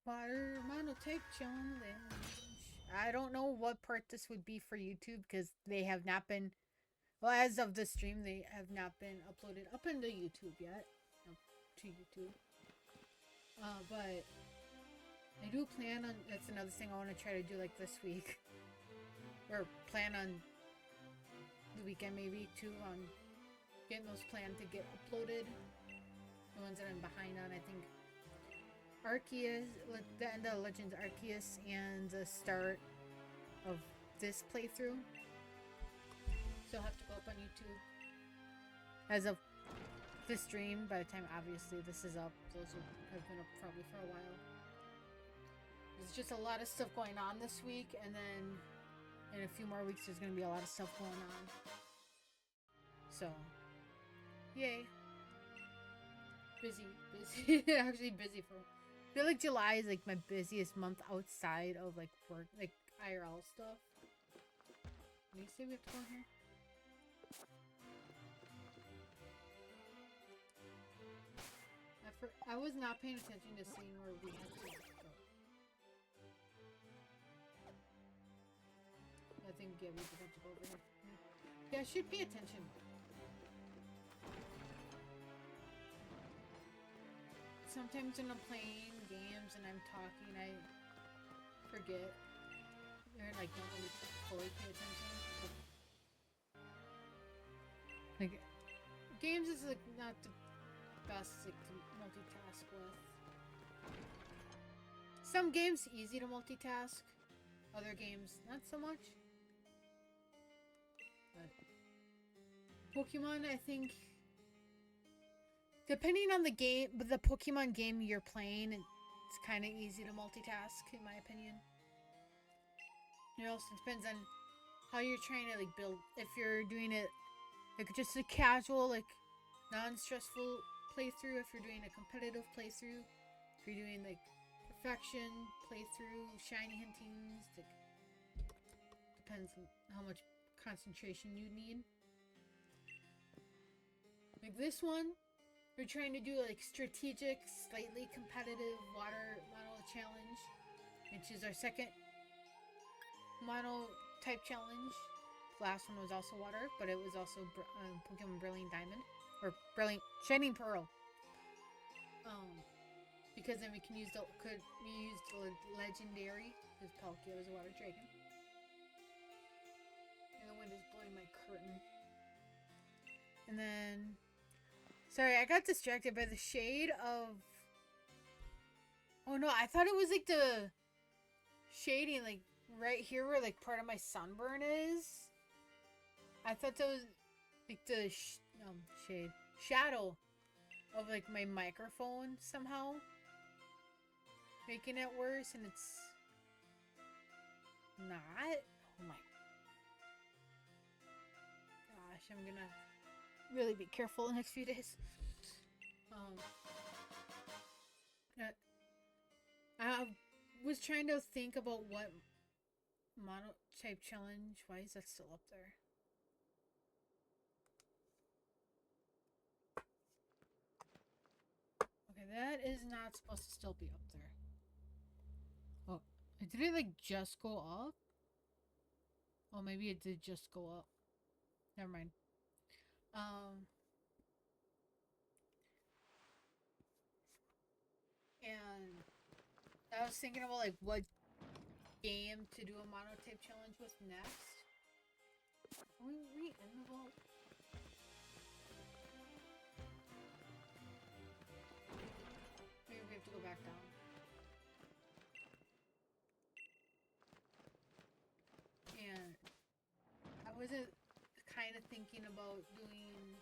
Water Monotype challenge. I don't know what part this would be for YouTube because they have not been, well, as of the stream, they have not been uploaded up into YouTube yet. Up to YouTube. But I do plan on, that's another thing I want to try to do like this week. Or plan on the weekend maybe too, on getting those planned to get uploaded. The ones that I'm behind on, I think Arceus, the end of Legends Arceus, and the start of this playthrough. So I'll have to go up on YouTube. As of this stream, by the time obviously this is up, those will have been up probably for a while. There's just a lot of stuff going on this week, and then in a few more weeks there's going to be a lot of stuff going on. So, yay. Busy. Actually busy for, I feel like July is like my busiest month outside of like work, like IRL stuff. Did you say we have to go in here? I was not paying attention to seeing where we had to go. I think, yeah, we just have to go over here. Yeah, I should pay attention. Sometimes when I'm playing games and I'm talking, I forget. Or like don't really fully pay attention. Like, games is like not the best like to multitask with. Some games easy to multitask, other games not so much. But Pokemon, I think, depending on the game, but the Pokemon game you're playing, it's kind of easy to multitask, in my opinion. It also depends on how you're trying to like build. If you're doing it like just a casual, like non-stressful playthrough, if you're doing a competitive playthrough, if you're doing like perfection playthrough, shiny hunting, like, depends on how much concentration you need. Like this one, we're trying to do like strategic, slightly competitive water mono challenge, which is our second mono type challenge. The last one was also water, but it was also Pokemon Brilliant Diamond or Brilliant Shining Pearl. Because then we used the legendary because Palkia was a water dragon. And the wind is blowing my curtain. And then, sorry, I got distracted by the shade of. Oh no, I thought it was like the shading, like right here where like part of my sunburn is. I thought that was like the shade shadow of like my microphone somehow making it worse, and it's not. Oh my gosh, I'm gonna really be careful the next few days. I was trying to think about what monotype challenge. Why is that still up there? Okay, that is not supposed to still be up there. Oh, did it like just go up? Oh, maybe it did just go up. Never mind. And I was thinking about like what game to do a monotype challenge with next. Are we in the vault? Maybe we have to go back down. And I was kind of thinking about doing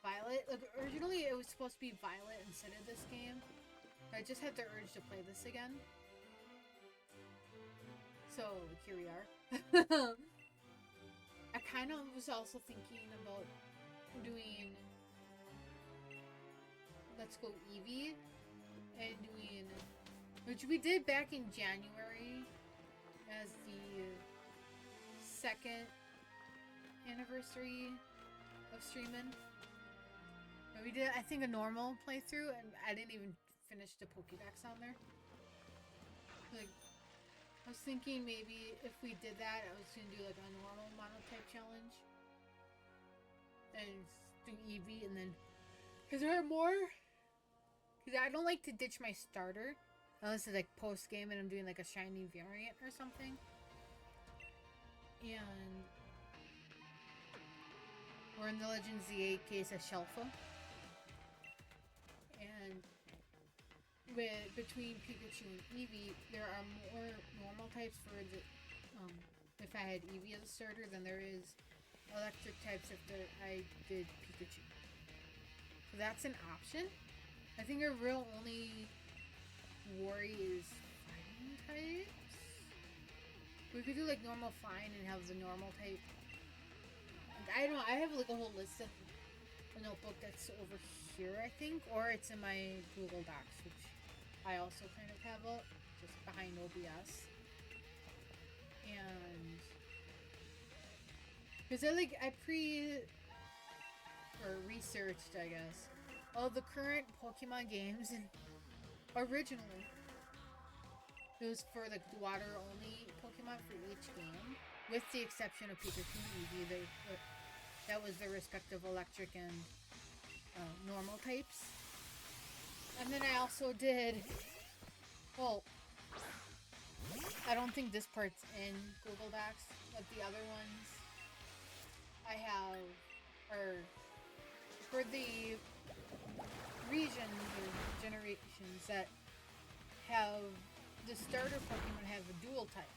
Violet. Like originally it was supposed to be Violet instead of this game. I just had the urge to play this again. So here we are. I kind of was also thinking about doing Let's Go Eevee and doing, which we did back in January as the second anniversary of streaming. And we did, I think, a normal playthrough, and I didn't even finish the Pokédex on there. Like, I was thinking maybe if we did that, I was gonna do like a normal monotype challenge and do Eevee, and then because there are more. Because I don't like to ditch my starter unless it's like post game and I'm doing like a shiny variant or something. And we're in the Legends Z8 case of Shelfa. And between Pikachu and Eevee, there are more normal types for the if I had Eevee as a starter than there is electric types if I did Pikachu. So that's an option. I think our real only worry is fighting types. We could do like normal flying and have the normal type. I don't know, I have like a whole list of a notebook that's over here, I think, or it's in my Google Docs, which I also kind of have up just behind OBS. And because I researched, I guess, all the current Pokemon games, and originally it was for the water only Pokemon for each game, with the exception of Pikachu and Eevee. That was their respective electric and normal types. And then I also did, well, I don't think this part's in Google Docs, but the other ones I have are for the regions or generations that have the starter Pokemon have a dual type.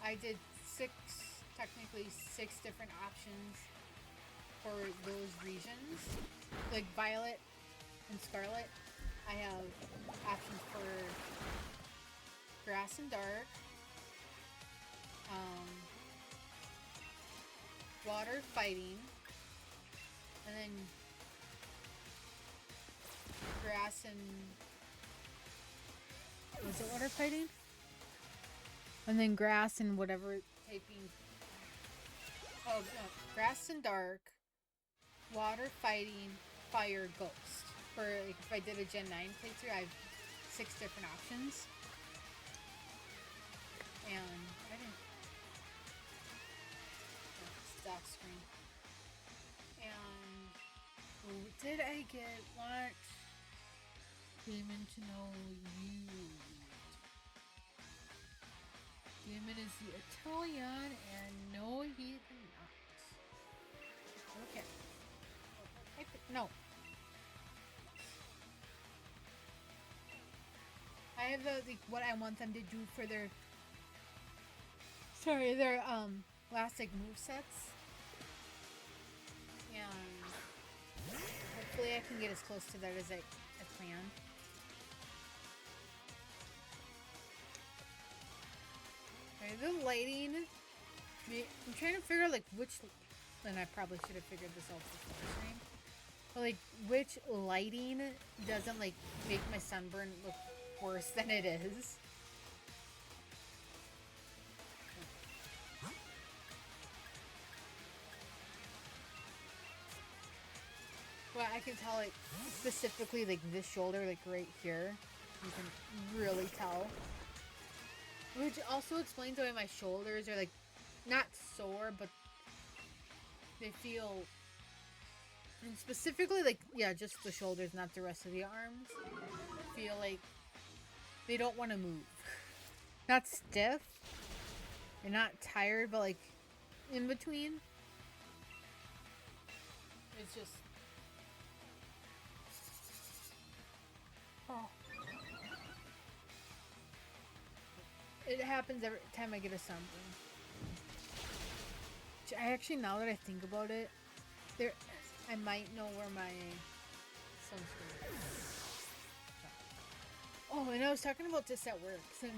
I did technically six different options for those regions. Like Violet and Scarlet, I have options for Grass and Dark, Water Fighting, and then Grass and... Was it Water Fighting? And then Grass and whatever typing... Oh, no. Grass and Dark, Water Fighting, Fire, Ghost. For, like, if I did a Gen 9 playthrough, I have 6 different options. And I didn't... Stop screen. And... Who did I get? What? Demon to know you. Demon is the Italian, and no, he did not. Okay. No. I have what I want them to do for their last like movesets. And hopefully I can get as close to that as I plan. Okay, the lighting. I'm trying to figure out like which, and I probably should have figured this out before the stream. But like which lighting doesn't like make my sunburn look worse than it is. Well, I can tell like specifically like this shoulder, like right here, you can really tell. Which also explains why my shoulders are like not sore, but they feel, and specifically like, yeah, just the shoulders, not the rest of the arms, feel like they don't want to move. Not stiff and not tired, but like in between. It's just, oh. It happens every time I get a sunburn. I actually, now that I think about it, I might know where my sunscreen is. Oh, and I was talking about this at work. Since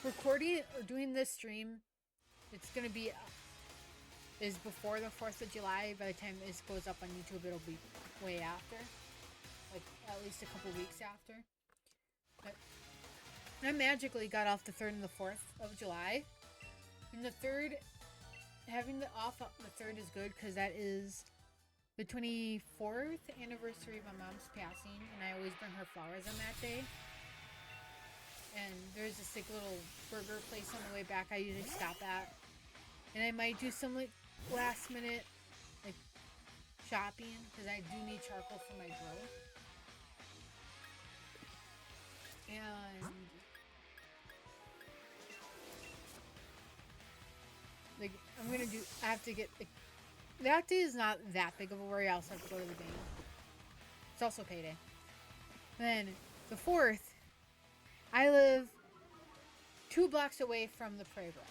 recording or doing this stream, it's gonna be is before the 4th of July. By the time this goes up on YouTube, it'll be way after, like at least a couple weeks after. But I magically got off the 3rd and the 4th of July. And the 3rd, having the off the 3rd is good because that is the 24th anniversary of my mom's passing, and I always bring her flowers on that day. and there's this like little burger place on the way back I usually stop at, and I might do some like last minute like shopping because I do need charcoal for my grill. And like I have to get like, that day is not that big of a worry. I also have to go to the bank. It's also payday. Then the 4th, I live 2 blocks away from the parade route,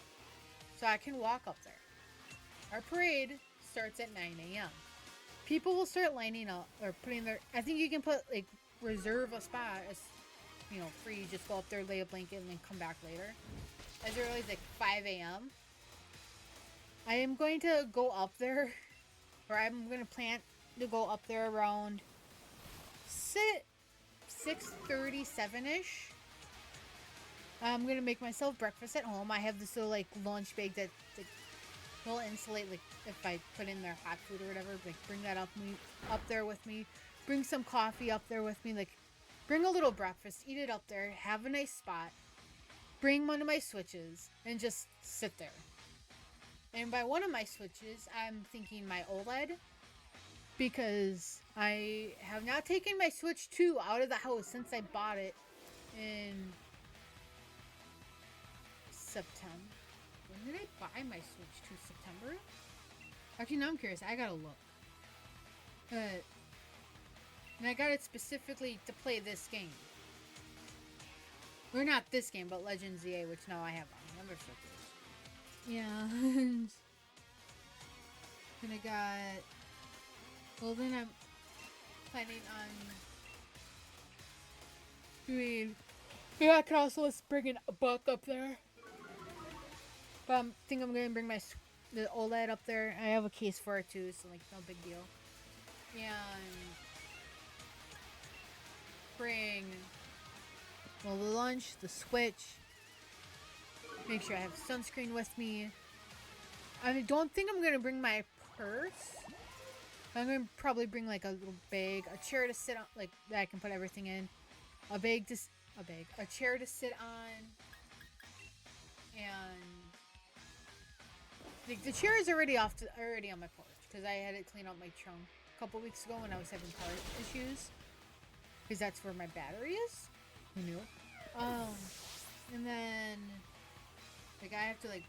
so I can walk up there. Our parade starts at 9 a.m. People will start lining up or putting their. I think you can put like reserve a spot as free. You just go up there, lay a blanket, and then come back later. As early as like 5 a.m. I am going to go up there, or I'm going to plan to go up there around 6:37ish. I'm going to make myself breakfast at home. I have this little like lunch bag that like, will insulate like if I put in there hot food or whatever. Like bring that up there with me. Bring some coffee up there with me. Like bring a little breakfast, eat it up there, have a nice spot. Bring one of my switches and just sit there. And by one of my switches, I'm thinking my OLED, because I have not taken my Switch 2 out of the house since I bought it in September. When did I buy my Switch 2? September? Actually, now I'm curious. I gotta look. And I got it specifically to play this game. Or not this game, but Legends ZA, which now I have on number switches. Yeah. Then I got... Well, then I'm planning on doing... Yeah, I could also let's bring a book up there. But I think I'm going to bring the OLED up there. I have a case for it too, so like no big deal. And bring the lunch, the Switch. Make sure I have sunscreen with me. I don't think I'm going to bring my purse. I'm going to probably bring like a little bag, a chair to sit on, like that I can put everything in. A chair to sit on. And like, the chair is already on my porch because I had it clean out my trunk a couple weeks ago when I was having part issues. Because that's where my battery is. Who knew? And then like I have to like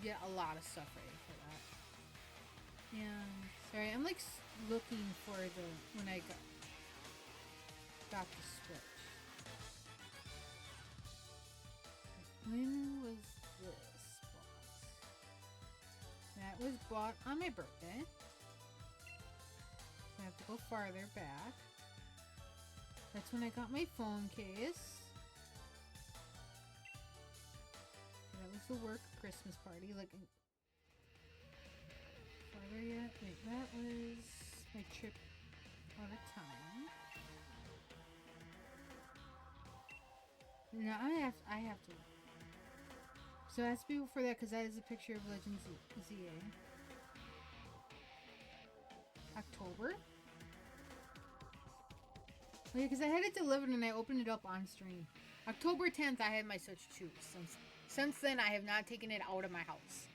get a lot of stuff ready for that. And sorry, I'm like looking for when I got the Switch. When was this bought? That was bought on my birthday. So I have to go farther back. That's when I got my phone case. That was the work Christmas party. Like, farther yet? Wait, that was my trip out of time. No, I have to. So that's before that, because that is a picture of Legends ZA. October? Oh, yeah, because I had it delivered and I opened it up on stream. October 10th, I had my Switch 2. Since then, I have not taken it out of my house.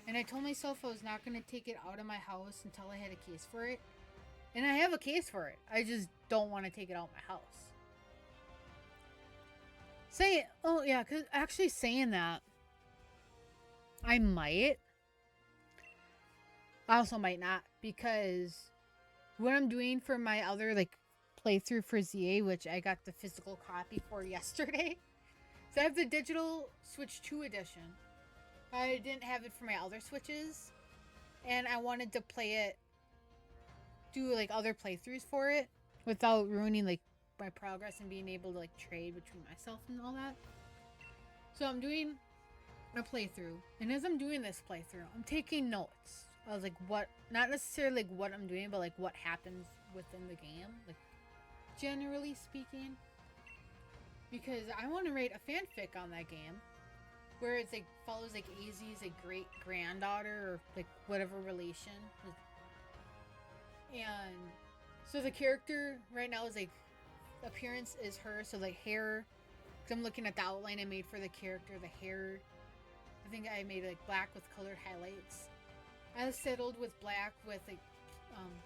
And I told myself I was not going to take it out of my house until I had a case for it. And I have a case for it. I just don't want to take it out of my house. Because actually saying that, I might. I also might not, because what I'm doing for my other like playthrough for ZA, which I got the physical copy for yesterday. So I have the digital Switch 2 edition. I didn't have it for my other Switches, and I wanted to do like other playthroughs for it without ruining like my progress and being able to like trade between myself and all that. So I'm doing a playthrough, and as I'm doing this playthrough, I'm taking notes. I was like, not necessarily like what I'm doing, but like what happens within the game, like generally speaking, because I want to write a fanfic on that game where it's like follows like AZ's like great granddaughter or like whatever relation, and so the character right now is like appearance is her, so like hair, I'm looking at the outline I made for the character, the hair. I think I made like black with colored highlights. I settled with black with like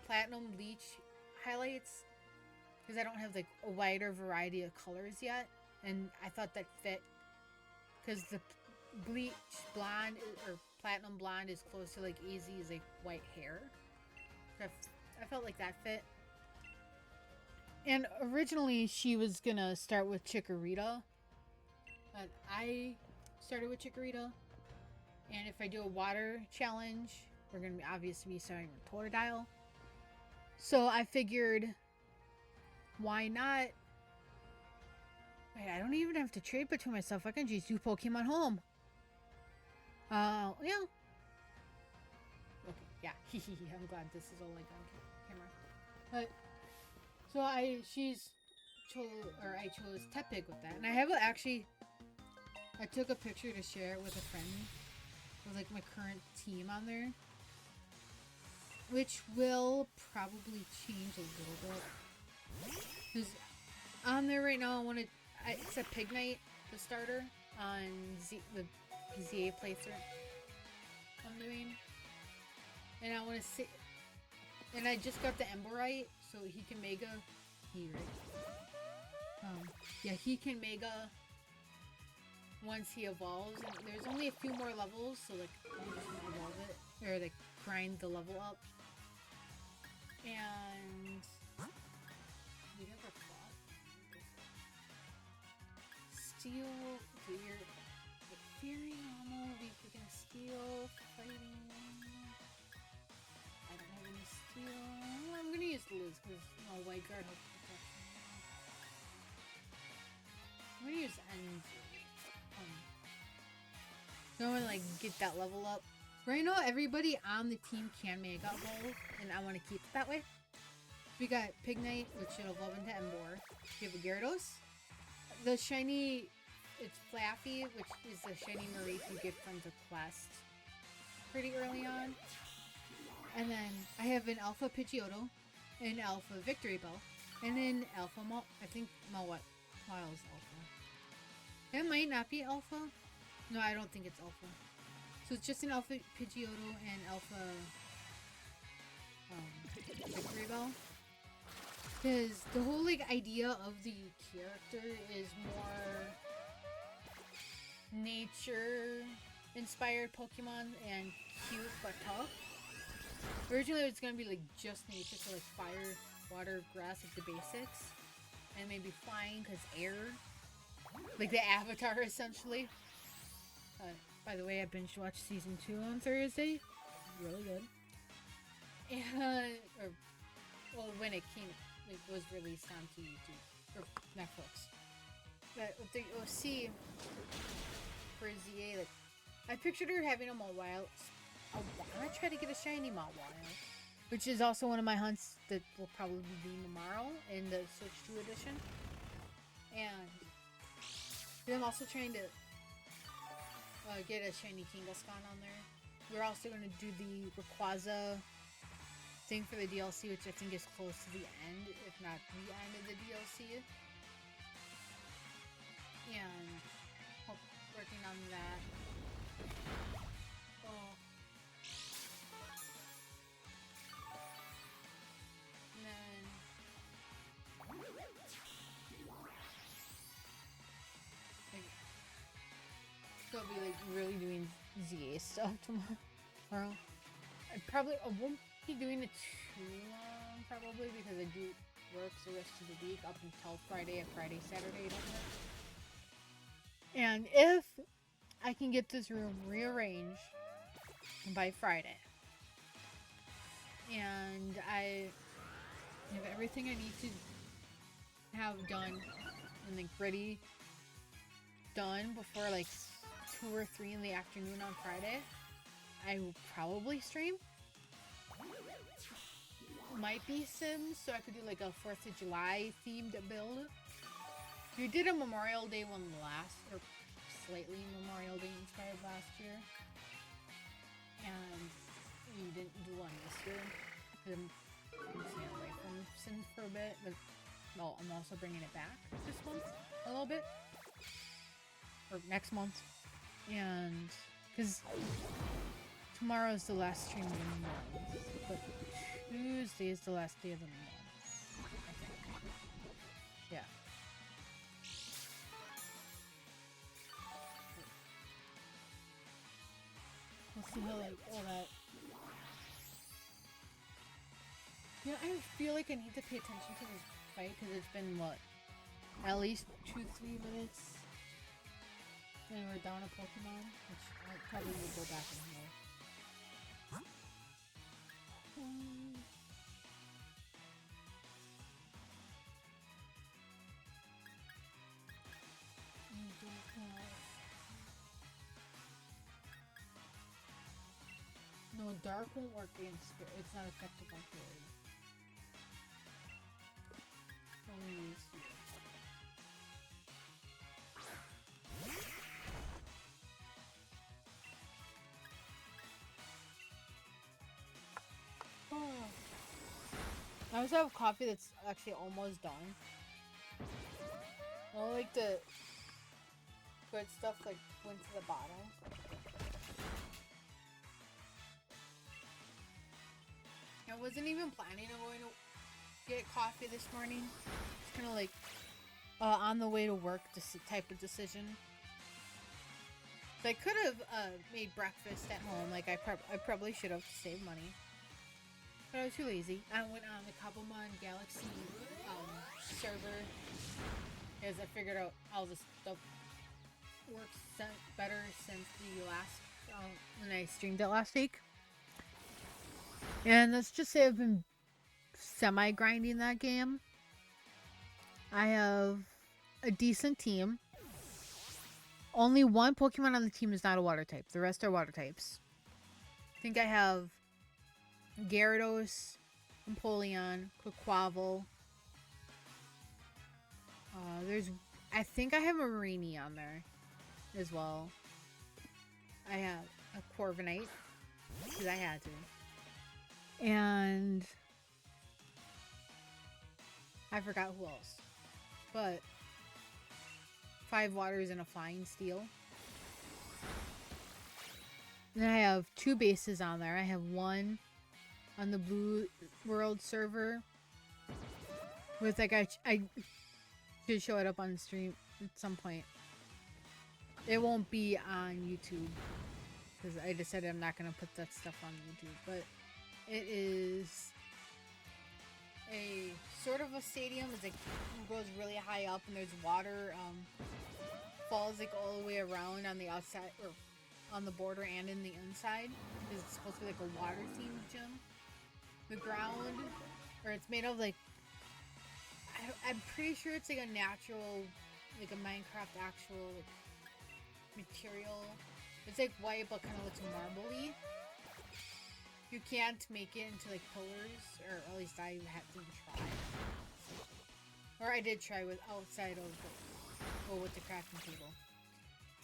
platinum bleach highlights because I don't have like a wider variety of colors yet, and I thought that fit because the bleach blonde or platinum blonde is close to like AZ's like white hair. I felt like that fit. And originally she was gonna start with Chikorita, but I started with Chikorita. And if I do a water challenge, we're gonna be obviously starting with Totodile. So I figured, why not? Wait, I don't even have to trade between myself. I can just do Pokemon Home. Yeah. Okay, yeah. I'm glad this is all like on camera. But so I chose Tepig with that, and I have I took a picture to share it with a friend with like my current team on there, which will probably change a little bit. Because on there right now, it's a Pignite, the starter on the ZA playthrough I'm doing, and I want to see. And I just got the Emberite, so he can Mega here. Yeah, he can Mega once he evolves. And there's only a few more levels, so like I'm just gonna evolve it or like grind the level up. And we never fought. Steel, weird. Fearing normal, we can steel, fighting. I don't have any steel. I'm gonna use Liz because no white guard has protection. I'm gonna use NG. So I'm gonna like get that level up. Right now, everybody on the team can Mega Evolve, and I want to keep it that way. We got Pignite, which should evolve into Emboar. We have a Gyarados. The shiny, it's Flaffy, which is the shiny Mareep you get from the quest pretty early on. And then I have an Alpha Pidgeotto, an Alpha Victory Bell, and then Alpha I think Miles Alpha. It might not be Alpha. No, I don't think it's Alpha. So it's just an Alpha Pidgeotto and Alpha Victory Bell. Because the whole like idea of the character is more nature inspired Pokemon and cute but tough. Originally it's gonna be like just nature, so like fire, water, grass, like the basics. And maybe flying because air. Like the Avatar essentially. By the way, I binge watched season 2 on Thursday. Really good. And when it was released onto YouTube or Netflix. But with the OC for ZA, like I pictured her having a Mawile. I want to try to get a shiny Mawile, which is also one of my hunts that will probably be tomorrow in the Switch 2 edition. And I'm also trying to get a shiny Kangaskhan on there. We're also going to do the Rayquaza thing for the DLC, which I think is close to the end, if not the end of the DLC. And working on that. Oh. And then I'll be like really doing ZA stuff tomorrow. I won't be doing it too long probably because I do work the rest of the week up until Friday and Saturday don't work. And if I can get this room rearranged by Friday and I have everything I need to have done and like ready done before like 2 or 3 in the afternoon on Friday, I will probably stream. Might be Sims, so I could do like a 4th of July themed build. We did a Memorial Day one or slightly Memorial Day inspired last year. And we didn't do one this year. I'm staying away from Sims for a bit, but well, I'm also bringing it back this month a little bit. or next month, and because tomorrow's the last stream of the month, but Tuesday is the last day of the month, I think. Yeah. We'll see how like all that. You know, I feel like I need to pay attention to this fight because it's been what, at least 2-3 minutes. And we're down a Pokemon, which I probably will go back and heal. No, dark won't work against spirit. It's not effective on fairy. Only these two. Oh. I also have coffee that's actually almost done. I like the good stuff like went to the bottom. I wasn't even planning on going to get coffee this morning. It's kind of like on the way to work type of decision. So I could have made breakfast at home. Like I probably should have to save money. But I was too lazy. I went on the Kabumon Galaxy server because I figured out all this stuff works better since the last when I streamed it last week. And let's just say I've been semi-grinding that game. I have a decent team. Only one Pokemon on the team is not a water type. The rest are water types. I think I have Gyarados, Empoleon, Quaquaval. I think I have a Mareanie on there as well. I have a Corviknight because I had to. And I forgot who else. But 5 waters and a flying steel. Then I have 2 bases on there. I have one on the Blue World server. With like I should show it up on stream at some point. It won't be on YouTube because I decided I'm not gonna put that stuff on YouTube, but it is a sort of a stadium. It's like it goes really high up and there's water falls like all the way around on the outside or on the border and in the inside. It's supposed to be like a water themed gym. The ground, or it's made of like I'm pretty sure it's like a natural, like a Minecraft actual like, material. It's like white but kind of looks marbly. You can't make it into like pillars, or at least I didn't try. Or I did try with outside of with the crafting table.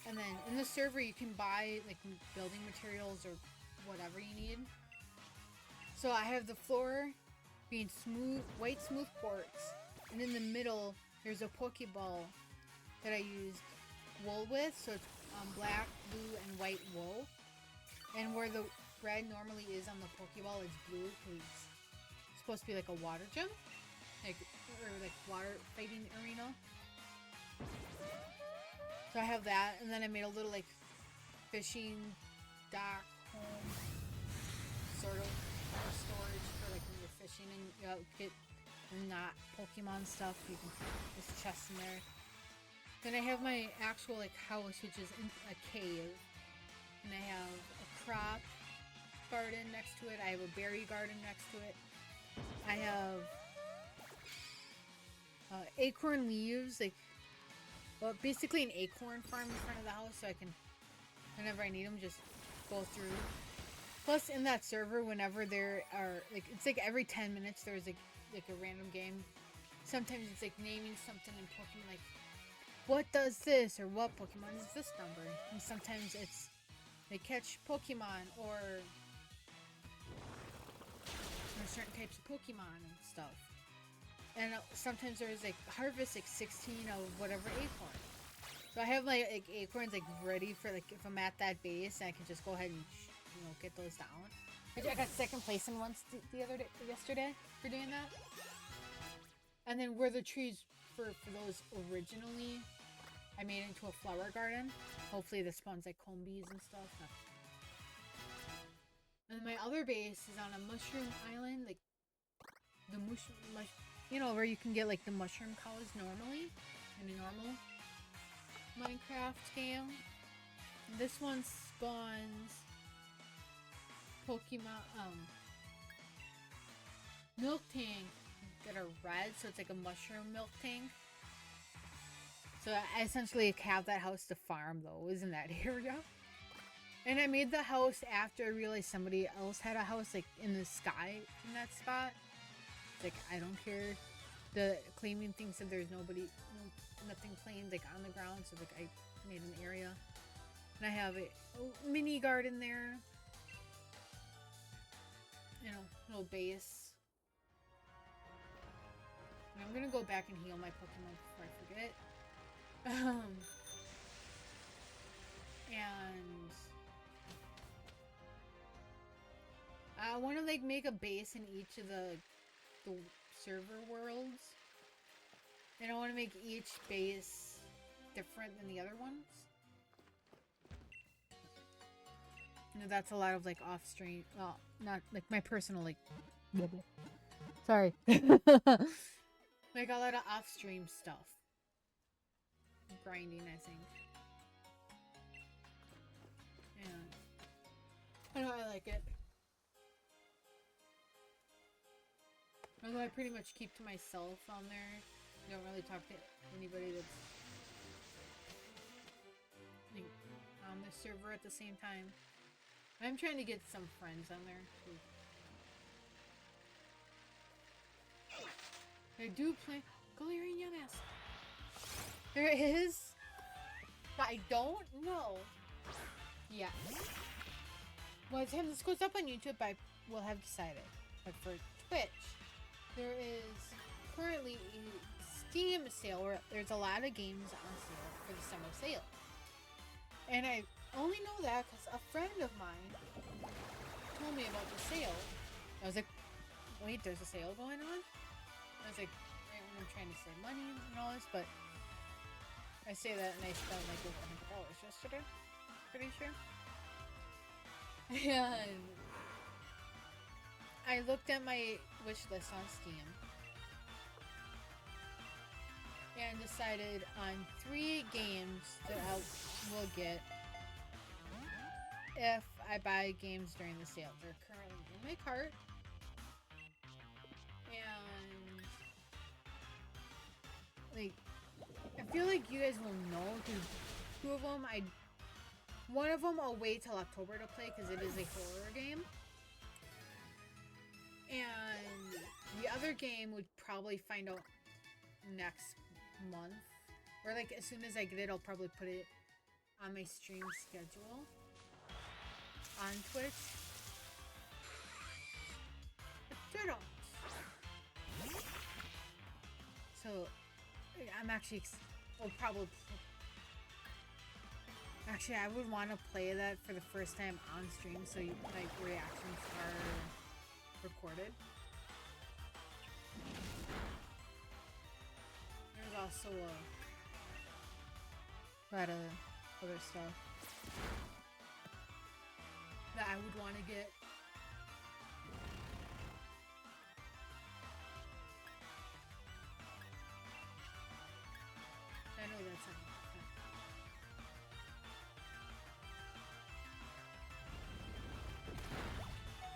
And then in the server you can buy like building materials or whatever you need. So I have the floor being smooth, white smooth quartz, and in the middle there's a Pokeball that I used wool with, so it's black, blue, and white wool. And where the red normally is on the Pokeball, it's blue because it's supposed to be like a water gym, like or like water fighting arena. So I have that, and then I made a little like fishing dock home sort of storage for like when you're fishing and you know, get not Pokemon stuff. You can just chests in there. Then I have my actual like house, which is in a cave, and I have a crop garden next to it. I have a berry garden next to it. I have acorn leaves, like well, basically an acorn farm in front of the house, so I can, whenever I need them, just go through. Plus, in that server, whenever there are like, it's like every 10 minutes there's like a random game. Sometimes it's like naming something in Pokemon, like what does this or what Pokemon is this number, and sometimes it's they catch Pokemon or certain types of Pokemon and stuff. And sometimes there's like harvest like 16 of whatever acorn. So So I have like acorns like ready for like if I'm at that base, I can just go ahead and get those down. I got second place in once the other day, yesterday for doing that. And then where the trees for those originally, I made into a flower garden. Hopefully this spawns like comb bees and stuff. And my other base is on a mushroom island, like the mushroom, where you can get like the mushroom cows normally in a normal Minecraft game. And this one spawns Pokemon milk tank that are red, so it's like a mushroom milk tank. So I essentially have that house to farm those in that area. And I made the house after I realized somebody else had a house like in the sky in that spot. It's like, I don't care. The claiming thing said there's nothing claimed like on the ground, so like I made an area. And I have a mini garden there. Little base. And I'm gonna go back and heal my Pokemon before I forget. And I want to like make a base in each of the server worlds, and I want to make each base different than the other ones. That's a lot of like off stream. Well, not like my personal like. Sorry. Like a lot of off stream stuff. Grinding, I think. And I know I like it. Although I pretty much keep to myself on there. I don't really talk to anybody that's like, on the server at the same time. I'm trying to get some friends on there too. I do play Galarian Yamas. There is. But I don't know. Yeah. By the time this goes up on YouTube, I will have decided. But for Twitch, there is currently a Steam sale where there's a lot of games on sale for the summer sale. And I only know that because a friend of mine told me about the sale. I was like, wait, there's a sale going on? I was like, right when I'm trying to save money and all this, but I say that and I spent like $100 yesterday, pretty sure. And I looked at my wish list on Steam and decided on 3 games that I will get if I buy games during the sale. They're currently in my cart. And like, I feel like you guys will know because 2 of them, one of them I'll wait till October to play because it is a horror game. And the other game would probably find out next month. Or like as soon as I get it, I'll probably put it on my stream schedule on Twitch. So I'm actually, actually I would want to play that for the first time on stream, so like reactions are recorded. There's also a lot of other stuff that I would want to get. I know that's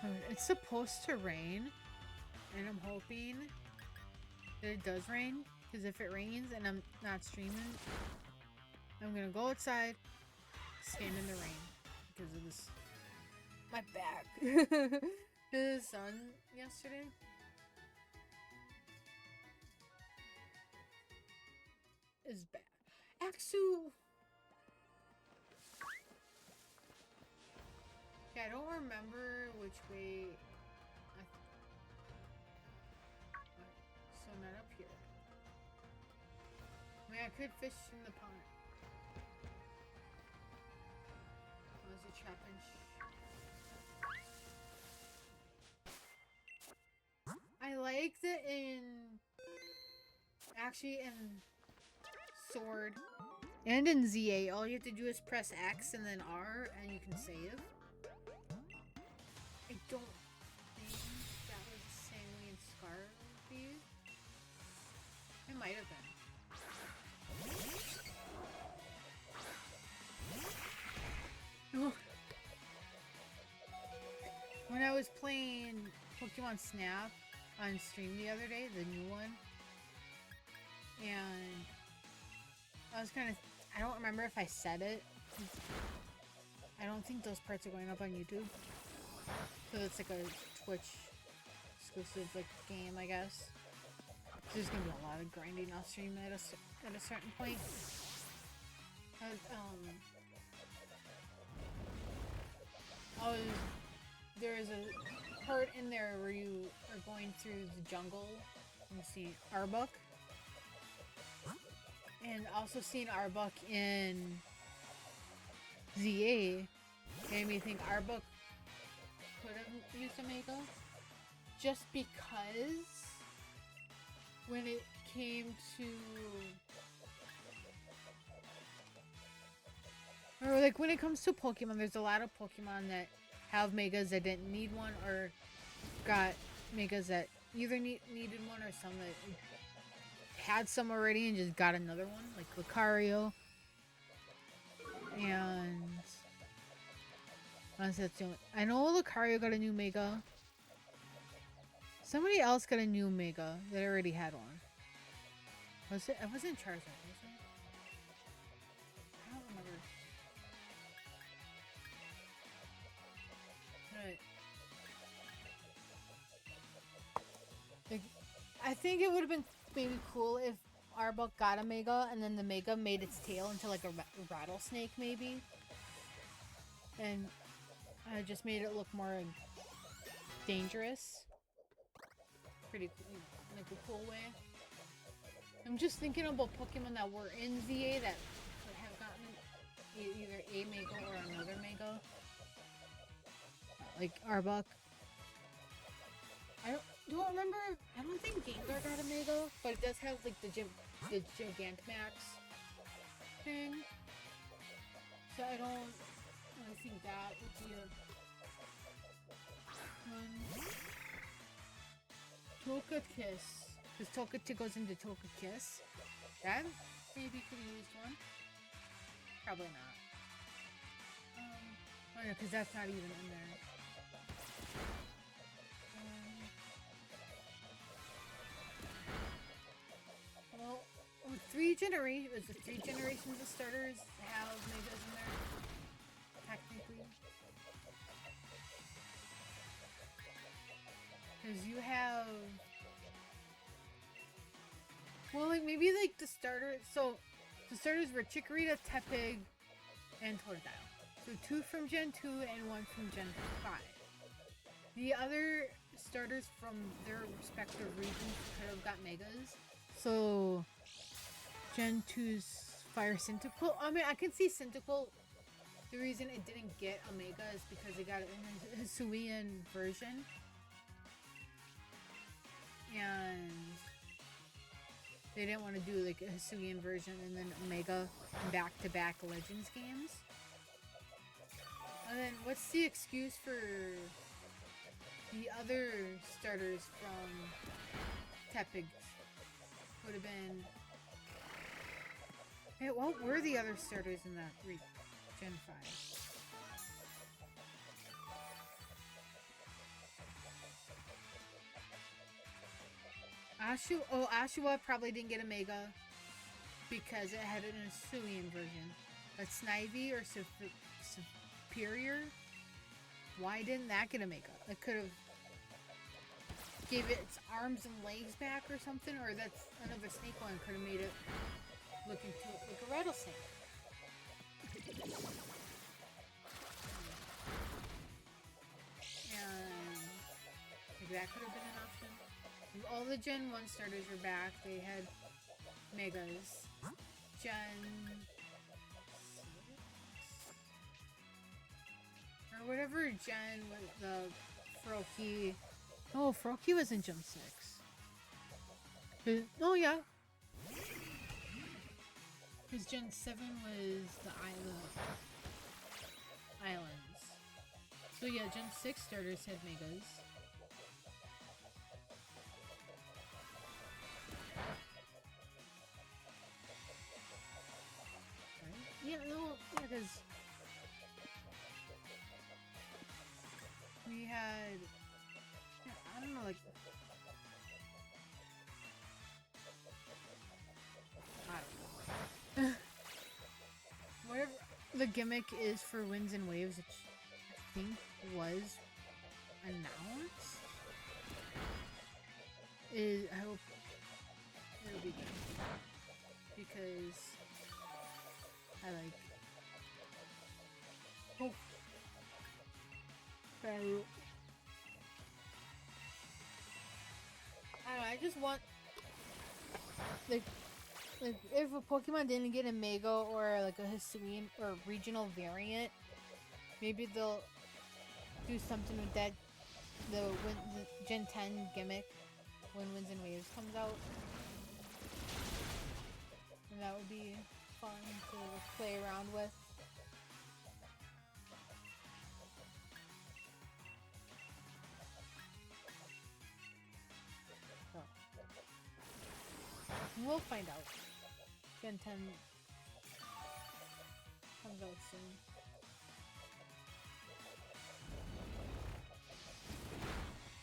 not. It's supposed to rain, and I'm hoping that it does rain, because if it rains and I'm not streaming, I'm gonna go outside, stand in the rain, because of this, my back. The sun yesterday. Is bad. Axu! Okay, I don't remember which way. So not up here. I mean, I could fish in the pond. chop and I liked it in Sword and in ZA. All you have to do is press X and then R and you can save. I don't think that was the same way in Scarlet. It might have been. When I was playing Pokemon Snap on stream the other day, the new one, and I was kind of, I don't remember if I said it. I don't think those parts are going up on YouTube. So it's like a Twitch exclusive like game, I guess. There's gonna be a lot of grinding off stream at a certain point. There's a part in there where you are going through the jungle and see Arbok. And also seeing Arbok in ZA made me think Arbok could have used a Mega. Just because when it came to... Or like when it comes to Pokemon, there's a lot of Pokemon that have Megas that didn't need one, or got Megas that either needed one or some that had some already and just got another one, like Lucario. And honestly, that's the only... I know Lucario got a new Mega. Somebody else got a new Mega that already had one. Was it? It wasn't Charizard, was it? I don't remember. Right. Like, I think it would have been maybe cool if Arbok got a Mega and then the Mega made its tail into like a rattlesnake maybe. And just made it look more dangerous. Pretty cool, you know, in like a cool way. I'm just thinking about Pokemon that were in ZA that would have gotten either a Mega or another Mega. Like Arbok. I don't remember. I don't think Gengar got a Mega, but it does have like the Gigantamax thing. So I think that would be a Togekiss, because Togekiss goes into Togekiss. That maybe could have used one. Probably not. Oh no, because that's not even in there. Well, with the 3 generations of starters have Megas in there, technically. Because you have... Well, like, maybe, like, the starters... So, the starters were Chikorita, Tepig, and Totodile. So, 2 from Gen 2 and 1 from Gen 5. The other starters from their respective regions could have got Megas. So, Gen 2's Fire Cyndaquil. I mean, I can see Cyndaquil. The reason it didn't get a Mega is because it got it in a Hisuian version. And they didn't want to do like a Hisuian version and then a Mega back-to-back Legends games. And then what's the excuse for the other starters from Tepig? Would have been... Hey, what were the other starters in that Gen 5? Ashua probably didn't get a Mega because it had an Hisuian version. But Snivy or Superior, why didn't that get a Mega? It could have gave it its arms and legs back or something, or that's another snake one could have made it look into it like a rattlesnake. And maybe that could have been an option. All the Gen 1 starters were back. They had Megas. Gen whatever gen was the Froakie. Oh, Froakie was in Gen 6. Oh yeah. Because Gen 7 was the islands. So yeah, Gen 6 starters had Megas. Yeah, no, because we had, yeah, I don't know, like, I don't know. Whatever the gimmick is for Winds and Waves, which I think was announced, I hope it'll be good. Because I like. Oh. I don't know, I just want like if a Pokemon didn't get a Mega or like a Hisuian or regional variant, maybe they'll do something with that the Gen 10 gimmick when Winds and Waves comes out. And that would be fun to play around with. So, we'll find out. Gen 10 comes out soon.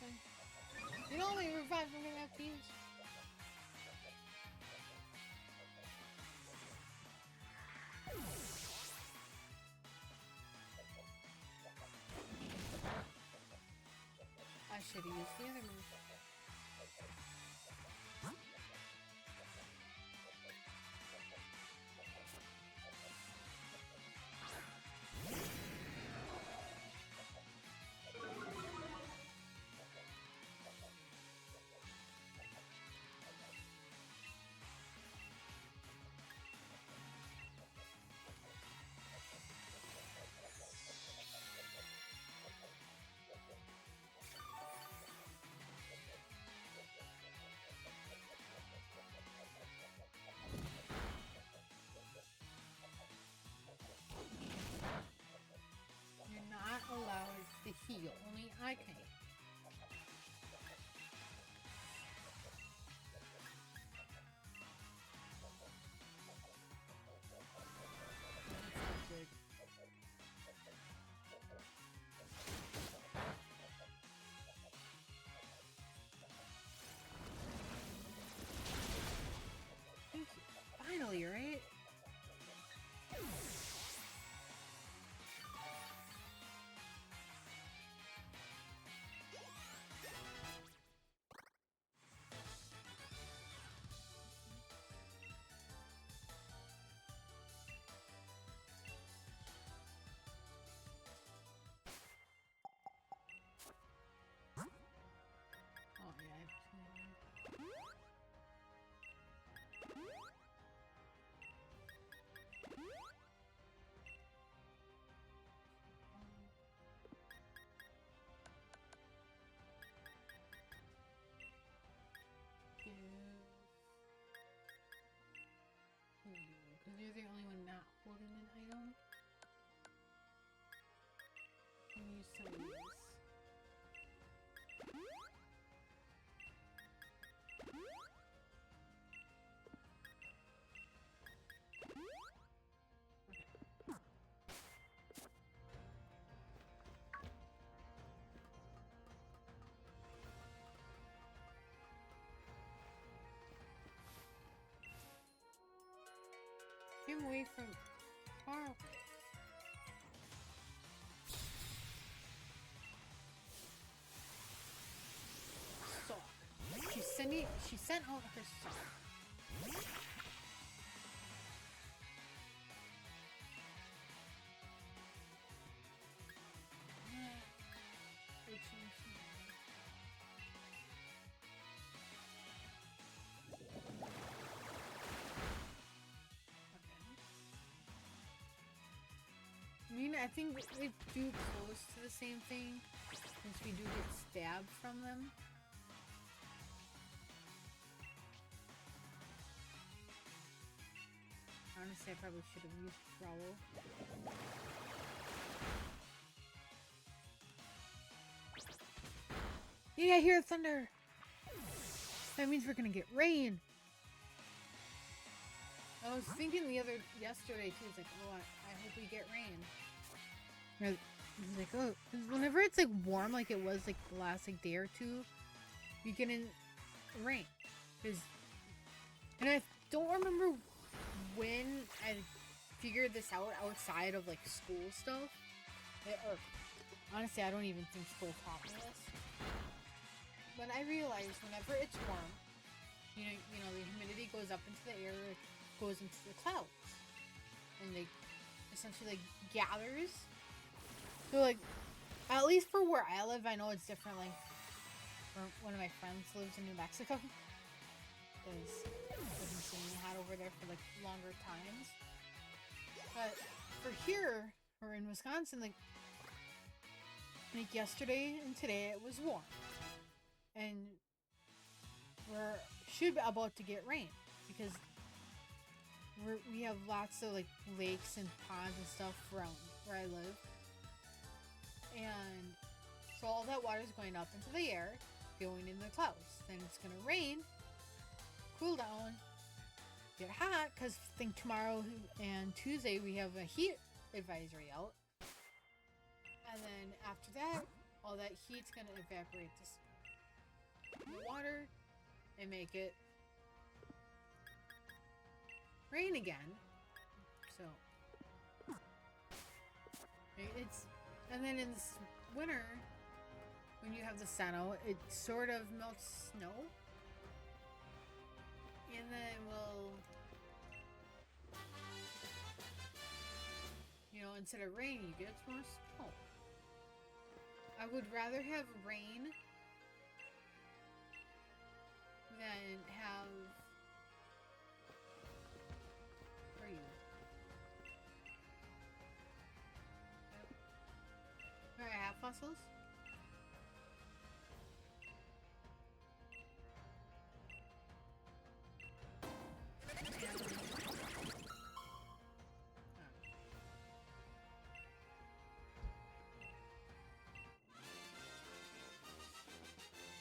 Okay. You know how many revives I'm gonna have to use? I should have used the other move. Allowed to heal, only I can. Good. Finally, right? Because you're the only one not holding an item. Can use some of these. Get him away from Carl. Sock. She sent out her sock. I mean, I think they do close to the same thing, since we do get stabbed from them. Honestly, I probably should have used Growl. Yeah, I hear thunder! That means we're gonna get rain! I was thinking yesterday too, it's like, oh, I hope we get rain. It's like, oh, whenever it's like warm like it was like the last like day or two, you get in rain. And I don't remember when I figured this out outside of like school stuff. Or honestly, I don't even think school taught me this. But I realized whenever it's warm, you know, the humidity goes up into the air, it goes into the clouds, and they essentially like gathers. So like, at least for where I live, I know it's different. Like, one of my friends lives in New Mexico, because I've been seeing hot over there for like longer times. But for here, or in Wisconsin, like yesterday and today, it was warm. And should be about to get rain because we have lots of like lakes and ponds and stuff around where I live, and so all that water is going up into the air, going in the clouds. Then it's gonna rain, cool down, get hot. Because I think tomorrow and Tuesday we have a heat advisory out, and then after that, all that heat's gonna evaporate the water and make it rain again. So and then in this winter, when you have the sun out, it sort of melts snow, and then instead of rain, you get more snow. I would rather have rain than have... Where are you? Alright, I have fossils.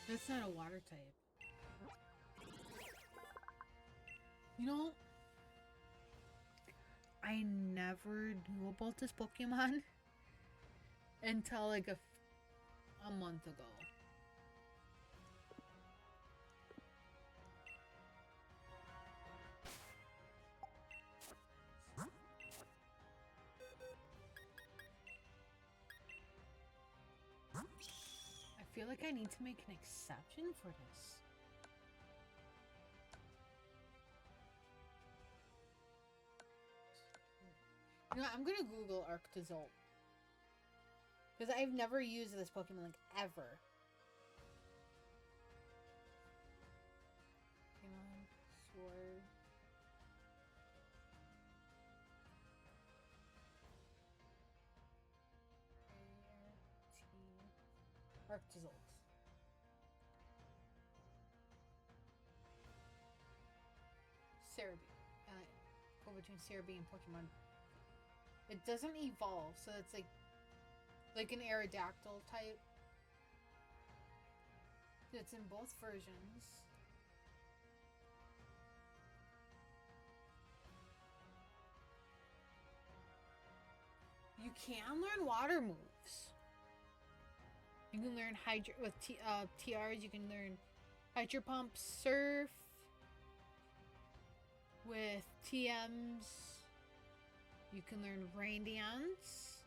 That's not a water type. You know, I never knew about this Pokemon until like a month ago. I feel like I need to make an exception for this. You know, I'm gonna Google Arctozolt. Because I've never used this Pokemon, like, ever. Pokemon Sword. Arctozolt. Cerebi. Go between Cerebi and Pokemon. It doesn't evolve, so it's like an Aerodactyl type. It's in both versions. You can learn water moves. You can learn with TRs. You can learn Hydro Pump, Surf. With TMs, you can learn Rain Dance.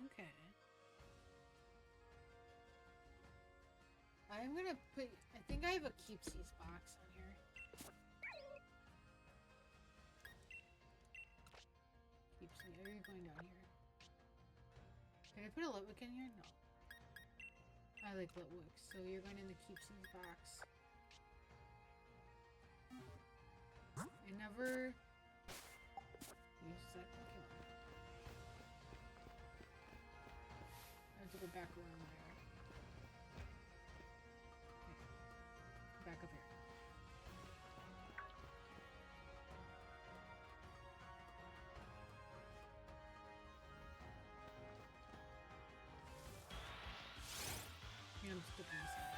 Okay. I'm gonna put... I think I have a Keepsies box on here. Keepsies, are you going down here? Can I put a Litwick in here? No. I like Litwick, so you're going in the Keepsies box. I never used that Pokemon. I have to go back around there. Okay. Back up here. Yeah, I'm skipping this one.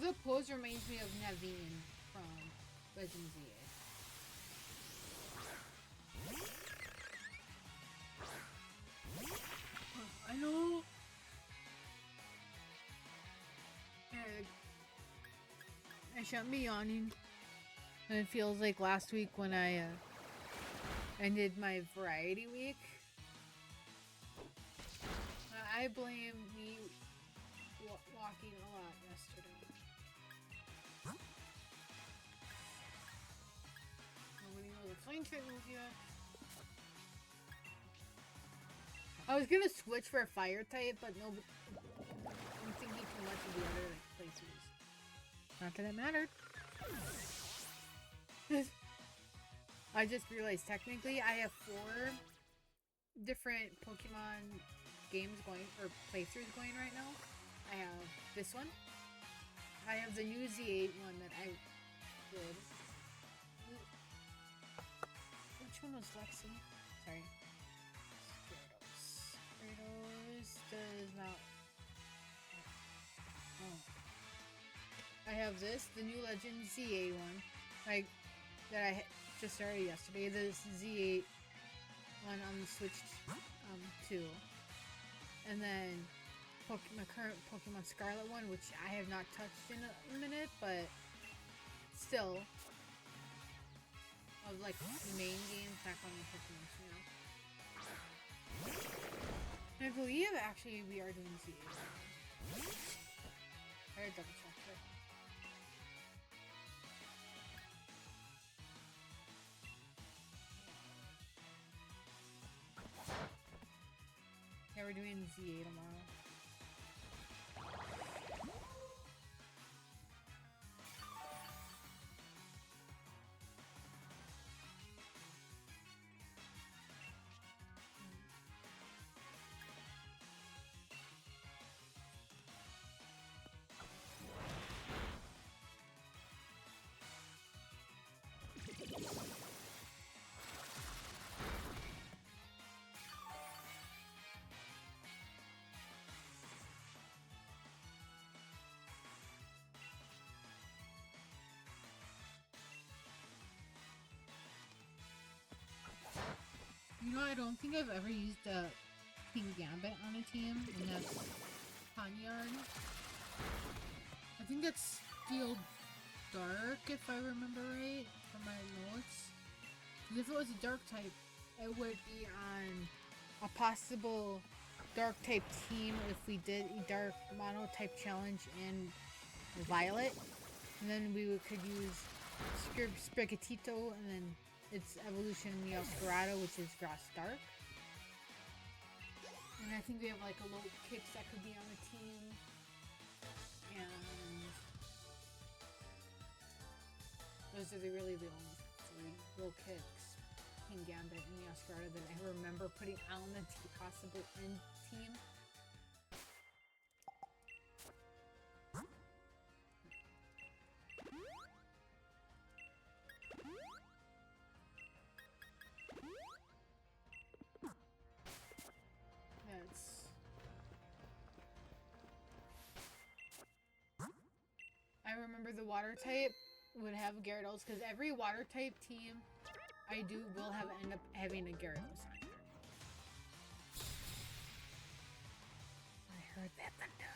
The pose reminds me of Naveen from Resident Evil. I know. I shouldn't be yawning. And it feels like last week when I ended my variety week. I blame me walking a lot yesterday. Nobody knows the flame trick move yet. I was gonna switch for a fire type, but no, I'm thinking too much of the other places. Not that it mattered. I just realized technically I have 4 different Pokemon games going, or playthroughs going right now. I have this one. I have the new Z8 one that I did. Which one was Lexi? Sorry. Kratos does not. Oh. I have this, the new Legend Z8 one, like that I just started yesterday. This Z8 one on the Switch 2, and then my current Pokemon Scarlet one, which I have not touched in a minute, but still, of like the main games back on the Pokemon, you know. I believe actually we are doing Z8. I gotta double check it. Yeah, we're doing Z8 tomorrow. You know, I don't think I've ever used a King Gambit on a team, and that's Panyard. I think that's Steel Dark, if I remember right, from my notes. Because if it was a Dark type, it would be on a possible Dark type team if we did a Dark Monotype challenge in Violet. And then we could use Sprigatito, and then its evolution Meowscarada, which is Grass Dark. And I think we have like a low kicks that could be on the team. And those are really the only 3 low kicks, King Gambit and Meowscarada, that I remember putting on the possible end team. I remember the water type would have Gyarados, because every water type team I do will end up having a Gyarados on there. I heard that thunder.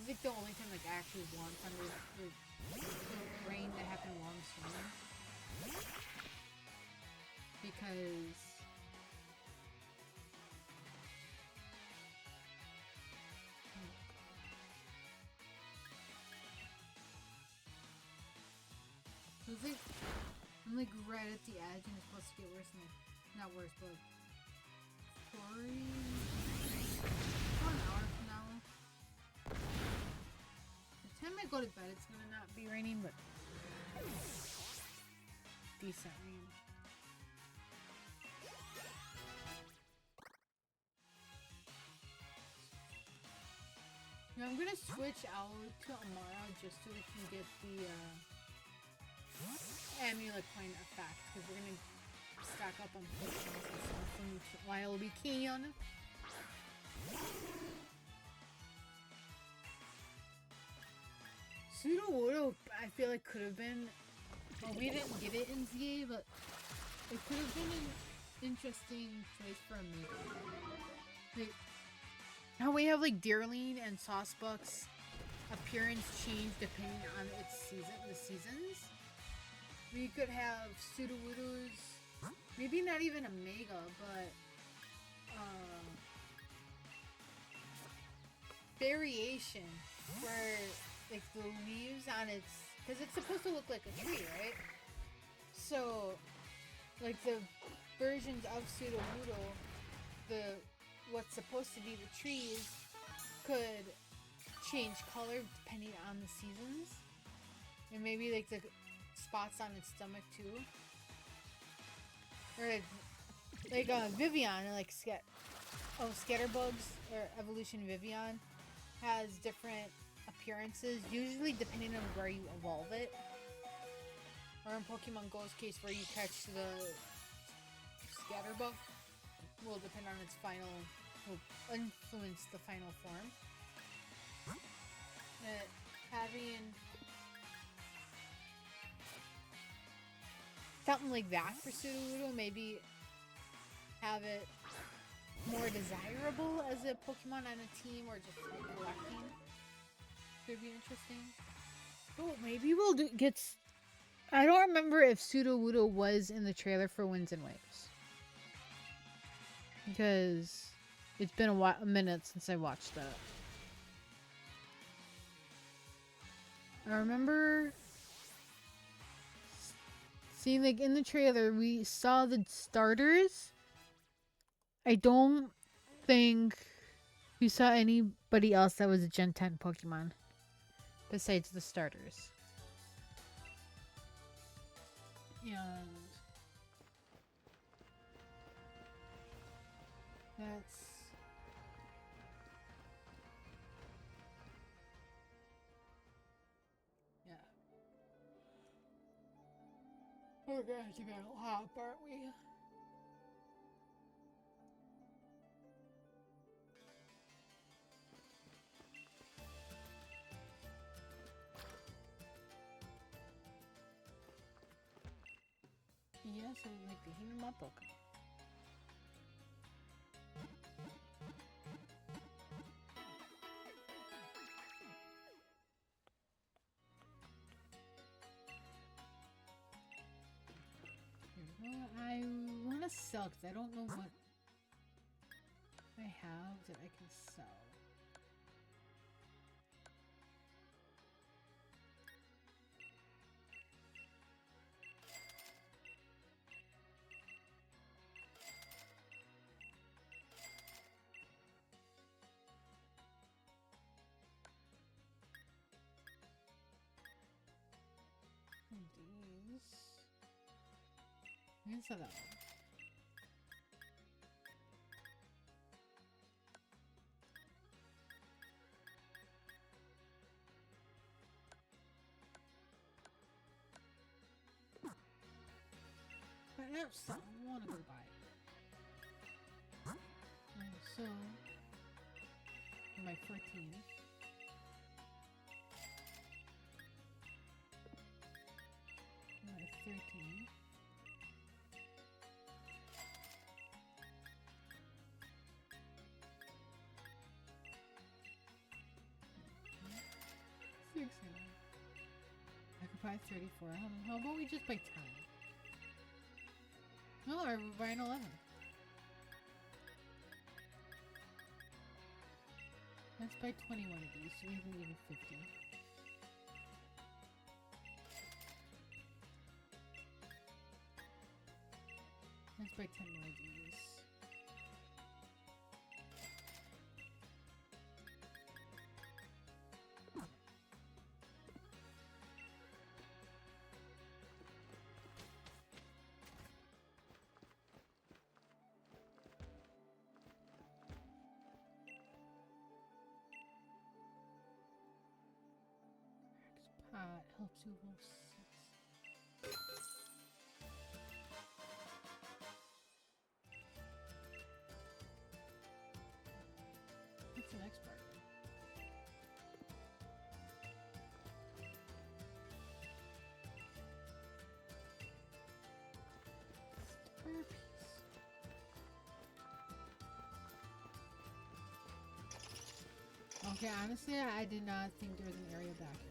It's like the only time like actually warm thunder, like rain that happened while I'm swimming. Because it was like I'm like right at the edge and it's supposed to get worse and like not worse but like 4 an hour from now. By the time I go to bed it's gonna not be raining but decent rain. Now I'm gonna switch out to Amara just so we can get the amulet coin effect because we're gonna stack up on potions and stuff while we can. Sudowoodo I feel like could have been, well we didn't get it in ZA but it could have been an interesting choice for a mega. Like, how we have like Deerling and Saucebuck's appearance change depending on the seasons. We could have Sudowoodo's, maybe not even a mega, but variation where like the leaves on its, because it's supposed to look like a tree, right? So like the versions of Sudowoodo, what's supposed to be the trees could change color depending on the seasons, and maybe like the spots on its stomach too, or like Vivian, like Scatterbugs or Evolution Vivian has different appearances, usually depending on where you evolve it, or in Pokemon Go's case where you catch the Scatterbug will depend on its final, will influence the final form. Having something like that for Sudowoodo, maybe have it more desirable as a Pokemon on a team or just like collecting. Could be interesting. Oh, maybe we'll I don't remember if Sudowoodo was in the trailer for Winds and Waves. Because it's been a minute since I watched that. I remember seeing like in the trailer we saw the starters. I don't think we saw anybody else that was a Gen 10 Pokemon besides the starters. And that's we're going to get a hop, aren't we? Yes, I would like to heat them up, okay. I want to sell because I don't know what I have that I can sell. These. I can sell that one. But I have some. I want to go buy it. So, my 14. My 13. buy 34. How about we just buy 10? No, we're buying 11. Let's buy 21 of these so we have even 50. Let's buy 10 more of these. Pot helps you roll 6. What's the next part? Star piece. Okay, honestly, I did not think there was an area back here.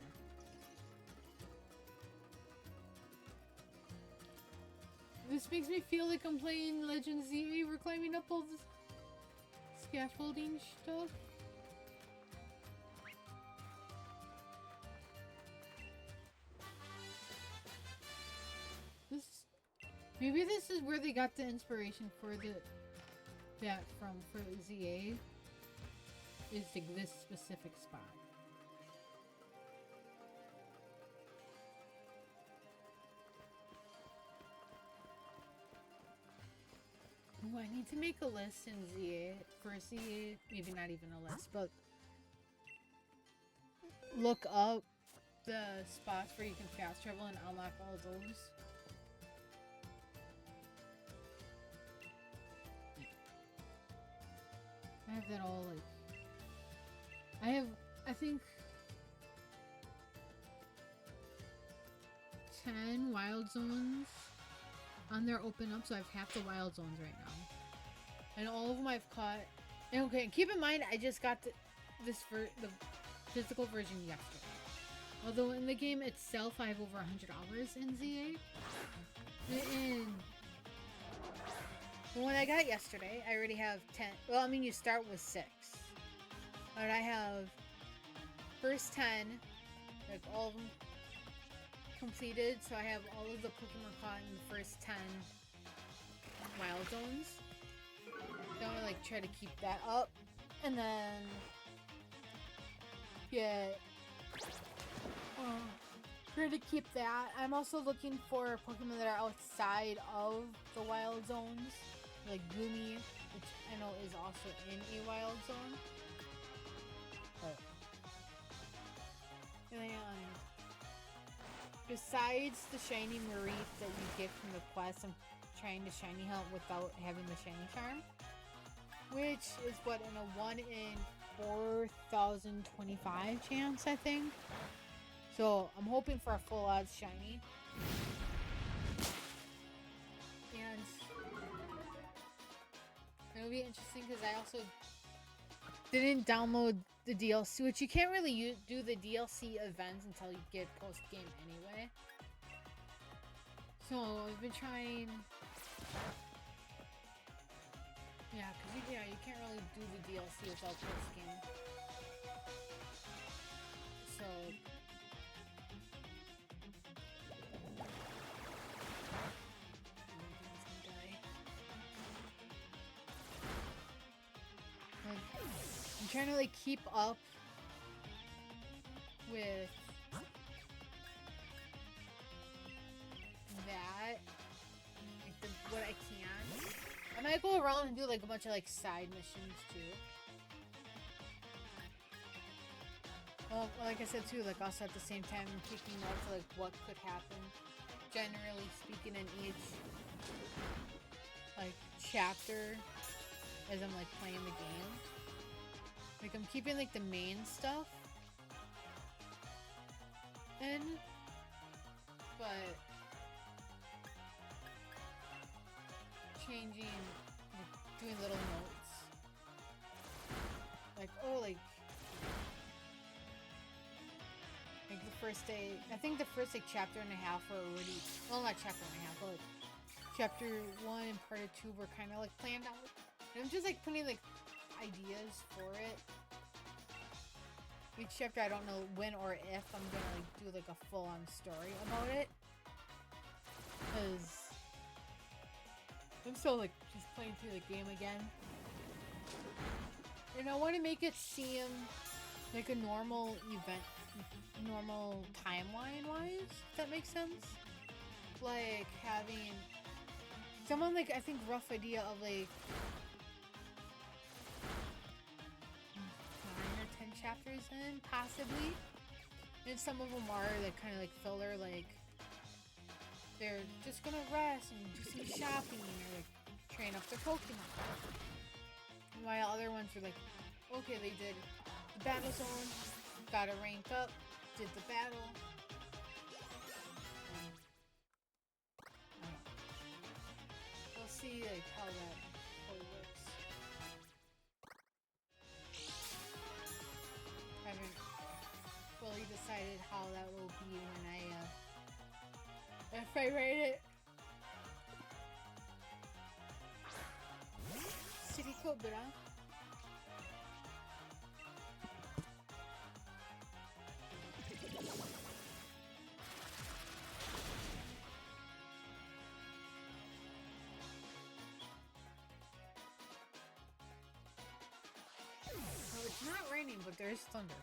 This makes me feel like I'm playing Legend ZA. We're climbing up all this scaffolding stuff. Maybe this is where they got the inspiration for for ZA. Is like this specific spot. Ooh, I need to make a list in ZA for ZA. Maybe not even a list, but look up the spots where you can fast travel and unlock all those. I have that all like. I think 10 wild zones on there open up, so I have half the wild zones right now. And all of them I've caught. And okay, keep in mind I just got the physical version yesterday. Although in the game itself I have over 100 hours in ZA. And the one I got yesterday, I already have 10. Well, I mean you start with 6. But I have first 10, like all of them completed, so I have all of the Pokemon caught in the first 10 wild zones. So I'm gonna like try to keep that up, and then try to keep that. I'm also looking for Pokemon that are outside of the wild zones, like Gumi, which I know is also in a wild zone. But besides the shiny Mareep that you get from the quest, I'm trying to shiny hunt without having the shiny charm, which is what, in a 1 in 4,025 chance, I think. So I'm hoping for a full odds shiny. And it'll be interesting because I also didn't download the DLC, which you can't really do the DLC events until you get post-game anyway. So I've been trying. Yeah, because you can't really do the DLC without post-game. So I'm trying to like keep up with that, like what I can. I might go around and do like a bunch of like side missions too. Well, like I said too, like also at the same time I'm taking notes of like what could happen, generally speaking, in each like chapter as I'm like playing the game. Like I'm keeping like the main stuff in, but changing, like, doing little notes. Like, oh, like the first day, I think the first like chapter and a half were already, well, not chapter and a half, but like chapter 1 and part of 2 were kind of like planned out. And I'm just like putting like ideas for it. Each chapter, I don't know when or if I'm gonna like do like a full-on story about it, because I'm still like just playing through the game again, and I want to make it seem like a normal event, normal timeline-wise. If that makes sense. Like having someone like, I think, rough idea of like 9 or 10 chapters in, possibly. And some of them are like kind of like filler, like they're just gonna rest and do some shopping or like train up their Pokemon. While other ones are like, okay, they did the battle zone, gotta rank up, did the battle. We'll see like how that whole works. I haven't fully decided how that will be when if I rate it. City Cobra. So it's not raining, but there's thunder.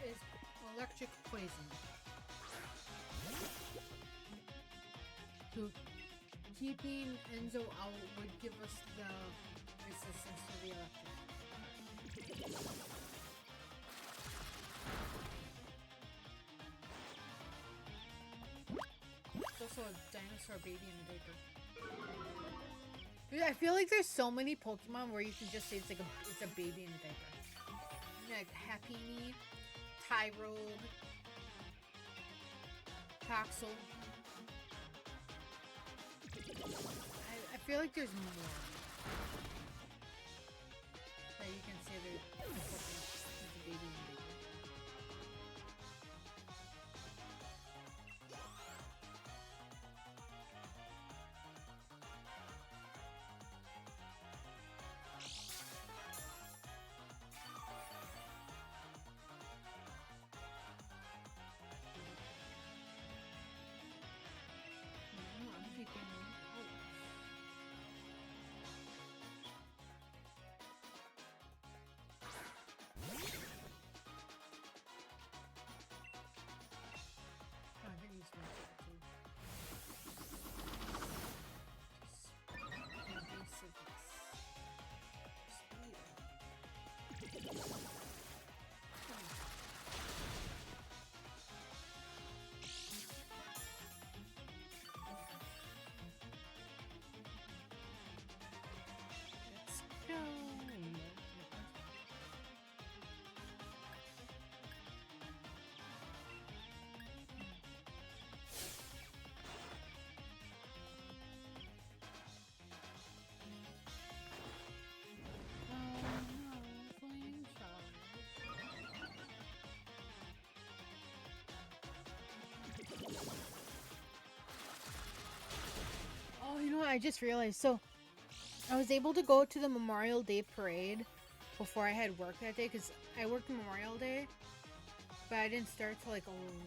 Is electric poison. So keeping Enzo out would give us the resistance to the electric. It's also a dinosaur baby in a diaper. Dude, I feel like there's so many Pokemon where you can just say it's a baby in a diaper. Like Happiny, Tyrogue, Toxel. I feel like there's more that you can say there's a baby in a diaper. Oh, you know what? I just realized. So, I was able to go to the Memorial Day parade before I had work that day, because I worked Memorial Day, but I didn't start till like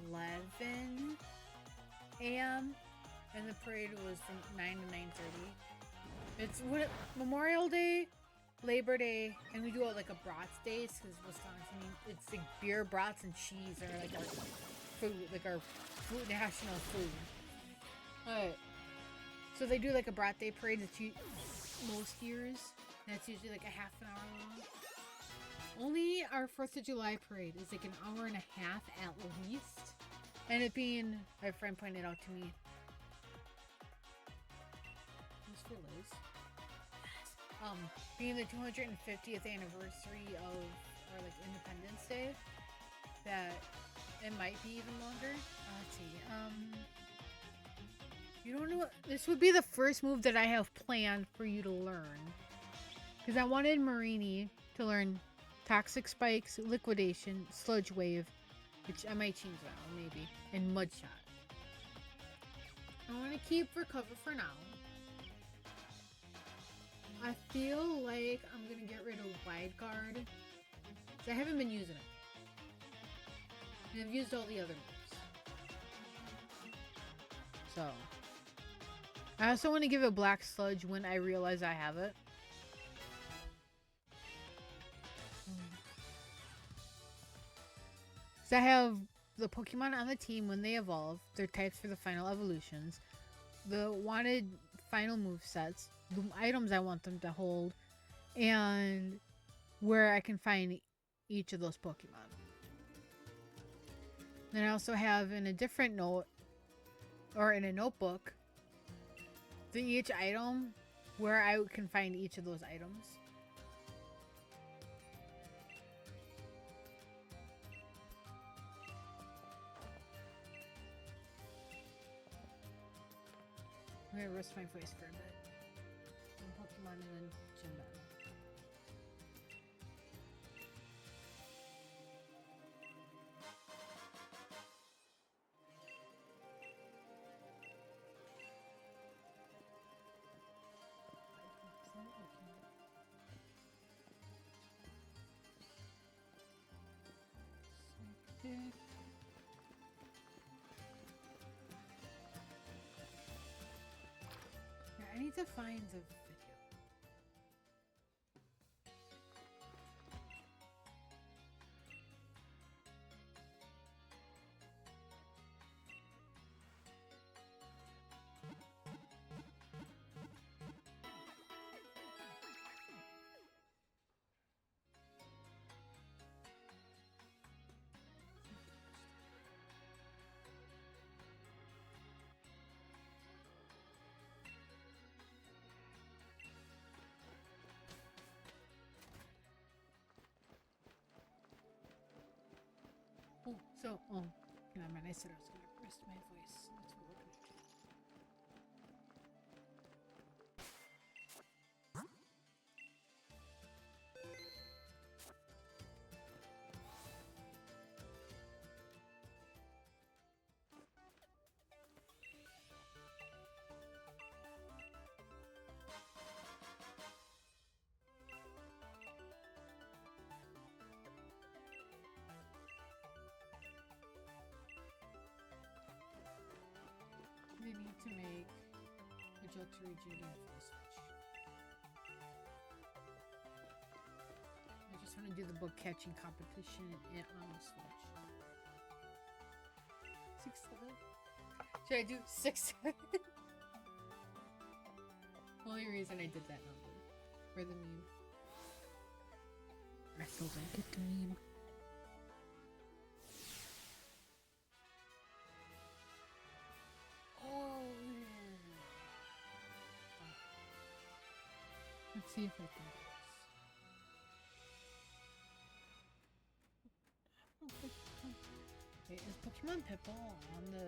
11 a.m. and the parade was from 9 to 9:30. It's Memorial Day, Labor Day, and we do it like a brats days, because Wisconsin, it's like beer, brats, and cheese are like our food, like our food, national food. Alright. So they do like a brat day parade that's most years. That's usually like a half an hour long. Only our 4th of July parade is like an hour and a half at least. And it being, my friend pointed out to me, being the 250th anniversary of our like Independence Day, that it might be even longer. Let's see. You don't know. This would be the first move that I have planned for you to learn. Because I wanted Marini to learn Toxic Spikes, Liquidation, Sludge Wave, which I might change that one maybe, and Mud Shot. I want to keep Recover for now. I feel like I'm going to get rid of Wide Guard. Because I haven't been using it. And I've used all the other moves. So. I also want to give it Black Sludge when I realize I have it. So I have the Pokemon on the team when they evolve, their types for the final evolutions, the wanted final move sets, the items I want them to hold, and where I can find each of those Pokemon. Then I also have in a different note, or in a notebook, each item where I can find each of those items. I'm gonna rest my voice for a bit. And Pokemon and then gym battle. Yeah, I need to find the video. Never mind, I said I was gonna rest my voice. That's what we're gonna do. They need to make a Joltery Judy full switch. I just want to do the book catching competition on the switch. 6-7? Should I do 6-7? Only reason I did that number for the meme. I feel like a dream. Let's see if I can do this. Wait, is Pokemon Pipple on the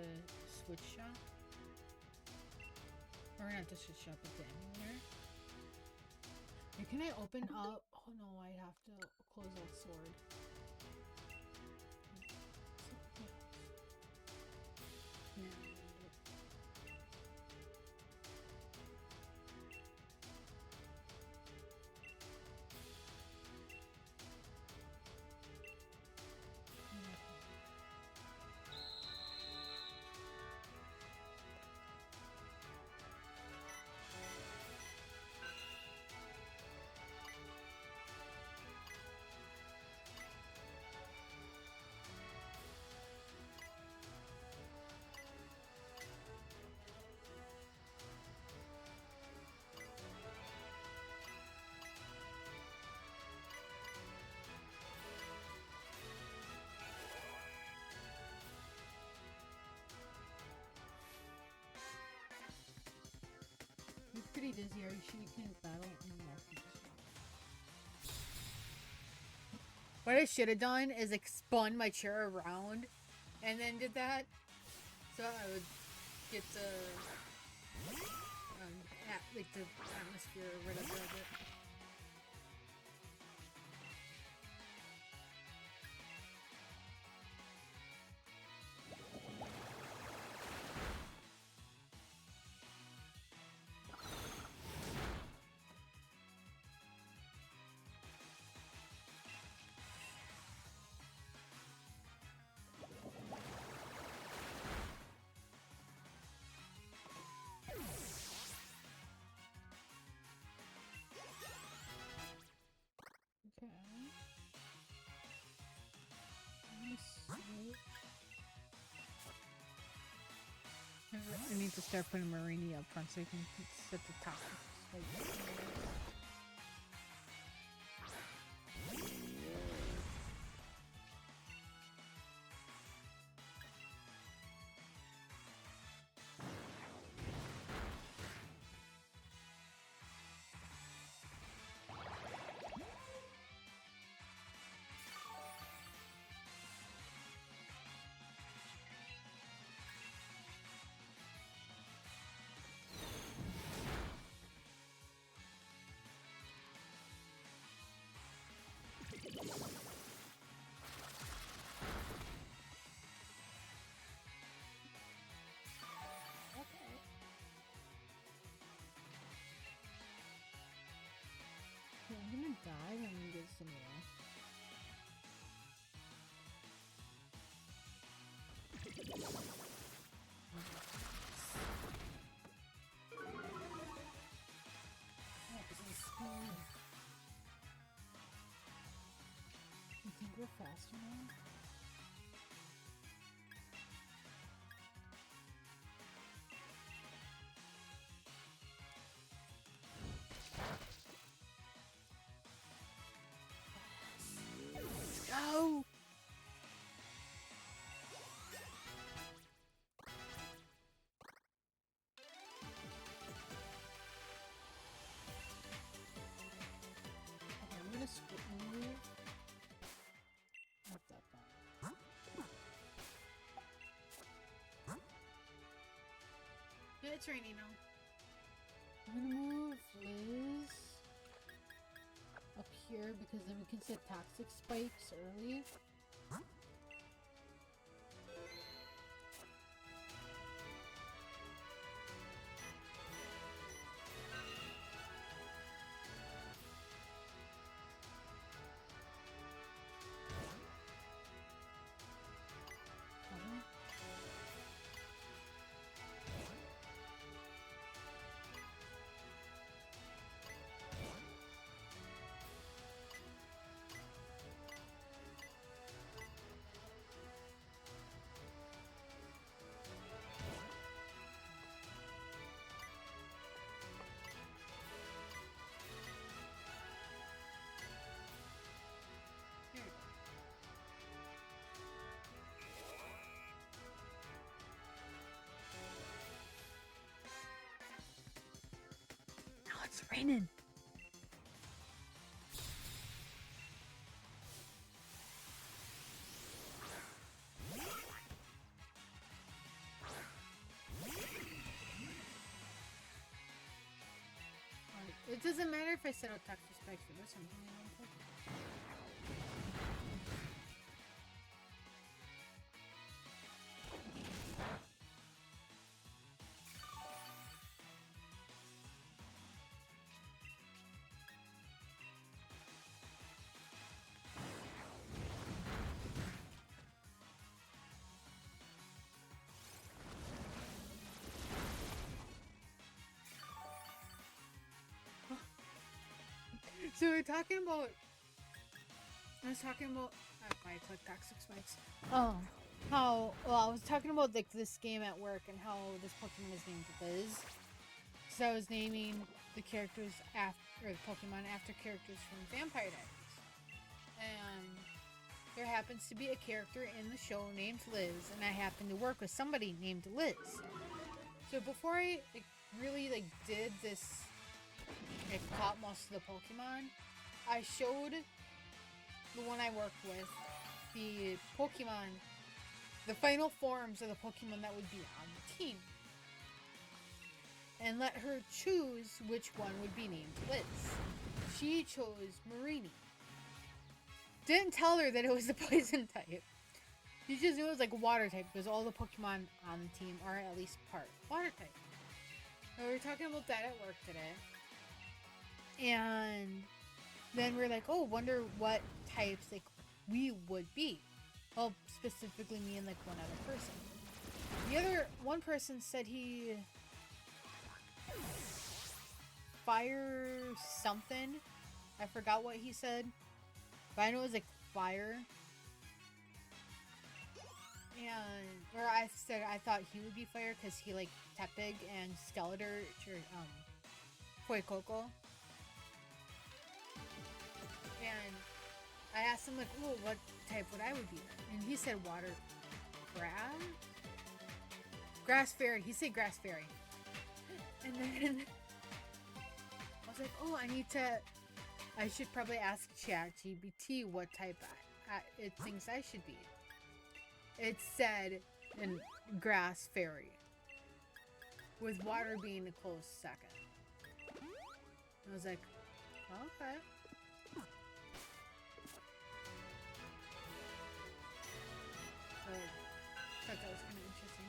Switch shop? Or not the Switch shop, but the anywhere? Wait, can I open up? Oh no, I have to close out Sword. Yeah. You're pretty dizzy. Are you sure you can't battle in the market? What I should have done is like spun my chair around and then did that. So I would get the like the atmosphere or whatever of it. I need to start putting Marini up front so I can set the top. I'm gonna die when we get some more. You think we're faster now? Go! Okay, I'm gonna split move. Not that bad. Yeah, it's raining now. I'm gonna move Liz up here because then we can set toxic spikes early. Now it's raining. It doesn't matter if I set out toxic spikes for this one. So we're talking about. I was talking about. I clicked toxic spikes. Oh, how? Well, I was talking about like this game at work and how this Pokemon is named Liz. So I was naming the characters after the Pokemon after characters from Vampire Diaries, and there happens to be a character in the show named Liz, and I happen to work with somebody named Liz. So before I really did this. I caught most of the Pokemon. I showed the one I worked with the Pokemon, the final forms of the Pokemon that would be on the team. and let her choose which one would be named Liz. She chose Marini. Didn't tell her that it was the poison type. She just knew it was like water type because all the Pokemon on the team are at least part water type. So we were talking about that at work today. And then we're like, oh, wonder what types like we would be. Well, specifically me and like one other person. The other one person said he fire something. I forgot what he said, but I know it was like fire. And or I said I thought he would be fire because he like Tepig and Skeletor or Fuecoco. And I asked him like, oh, what type would I would be? And he said water, grass fairy. He said grass fairy. And then I was like, oh, I should probably ask ChatGPT what type it thinks I should be. It said in grass fairy, with water being a close second. I was like, okay. So, I thought that was kind of interesting.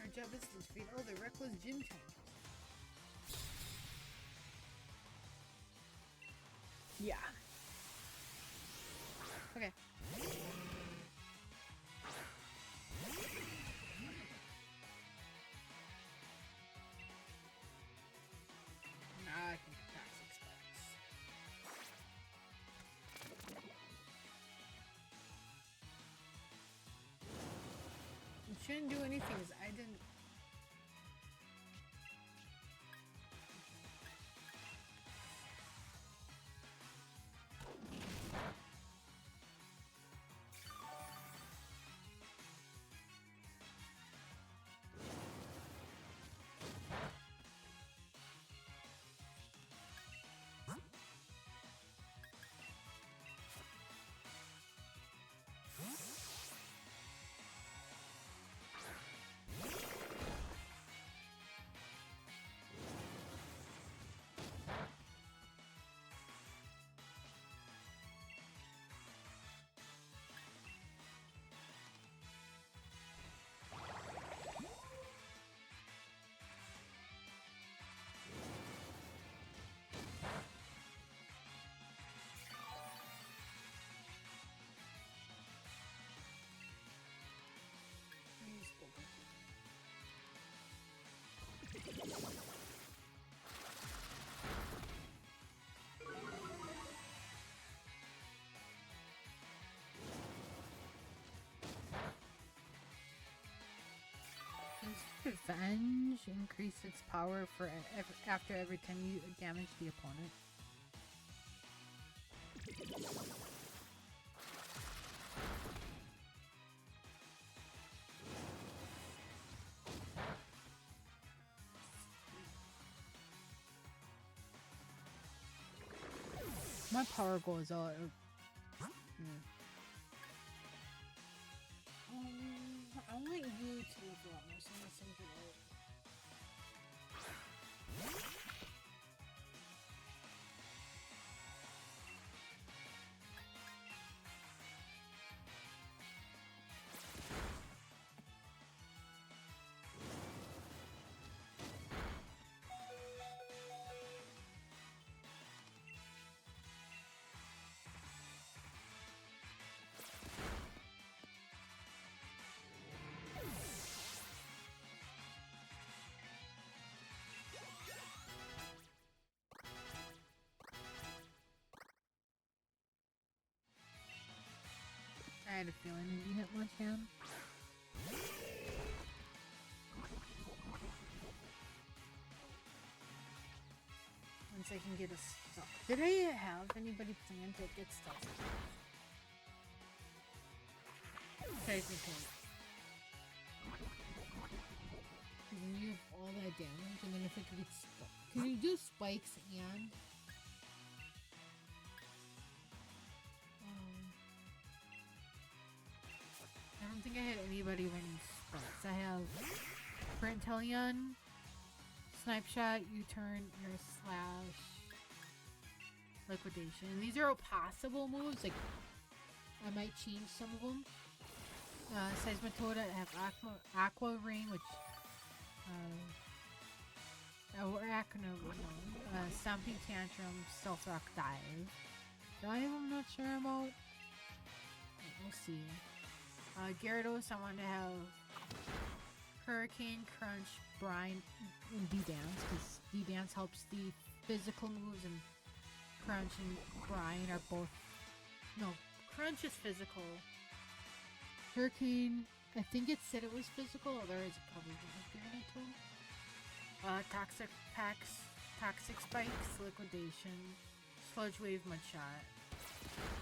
Our job is to defeat all the reckless gym trainers. Yeah. Okay. Now I can pass X-Box. It shouldn't do anything because I didn't. Revenge increase its power for after every time you damage the opponent. My power goes out. I want you to look a lot more, so I'm gonna send you out. I had a feeling you hit much down. Once I can get a stuff. Did I have anybody plan to get stuff? Technically. You have all that damage, and then if I could get stuff. Can you do spikes and? I don't think I had anybody running spikes. I have Brentelion, Snipe Shot, U-Turn, Air Slash, Liquidation. And these are all possible moves. Like, I might change some of them. Seismitoad, I have Aqua Ring, which Stomping Tantrum, Stealth Rock, Dive. I'm not sure about. We'll see. Gyarados, I want to have Hurricane, Crunch, Brine, and D-Dance, because D-Dance helps the physical moves, and Crunch and Brine are both. No, Crunch is physical. Hurricane, I think it said it was physical, otherwise it probably wouldn't have given it to him. Toxic Packs, Toxic Spikes, Liquidation, Sludge Wave, Mudshot,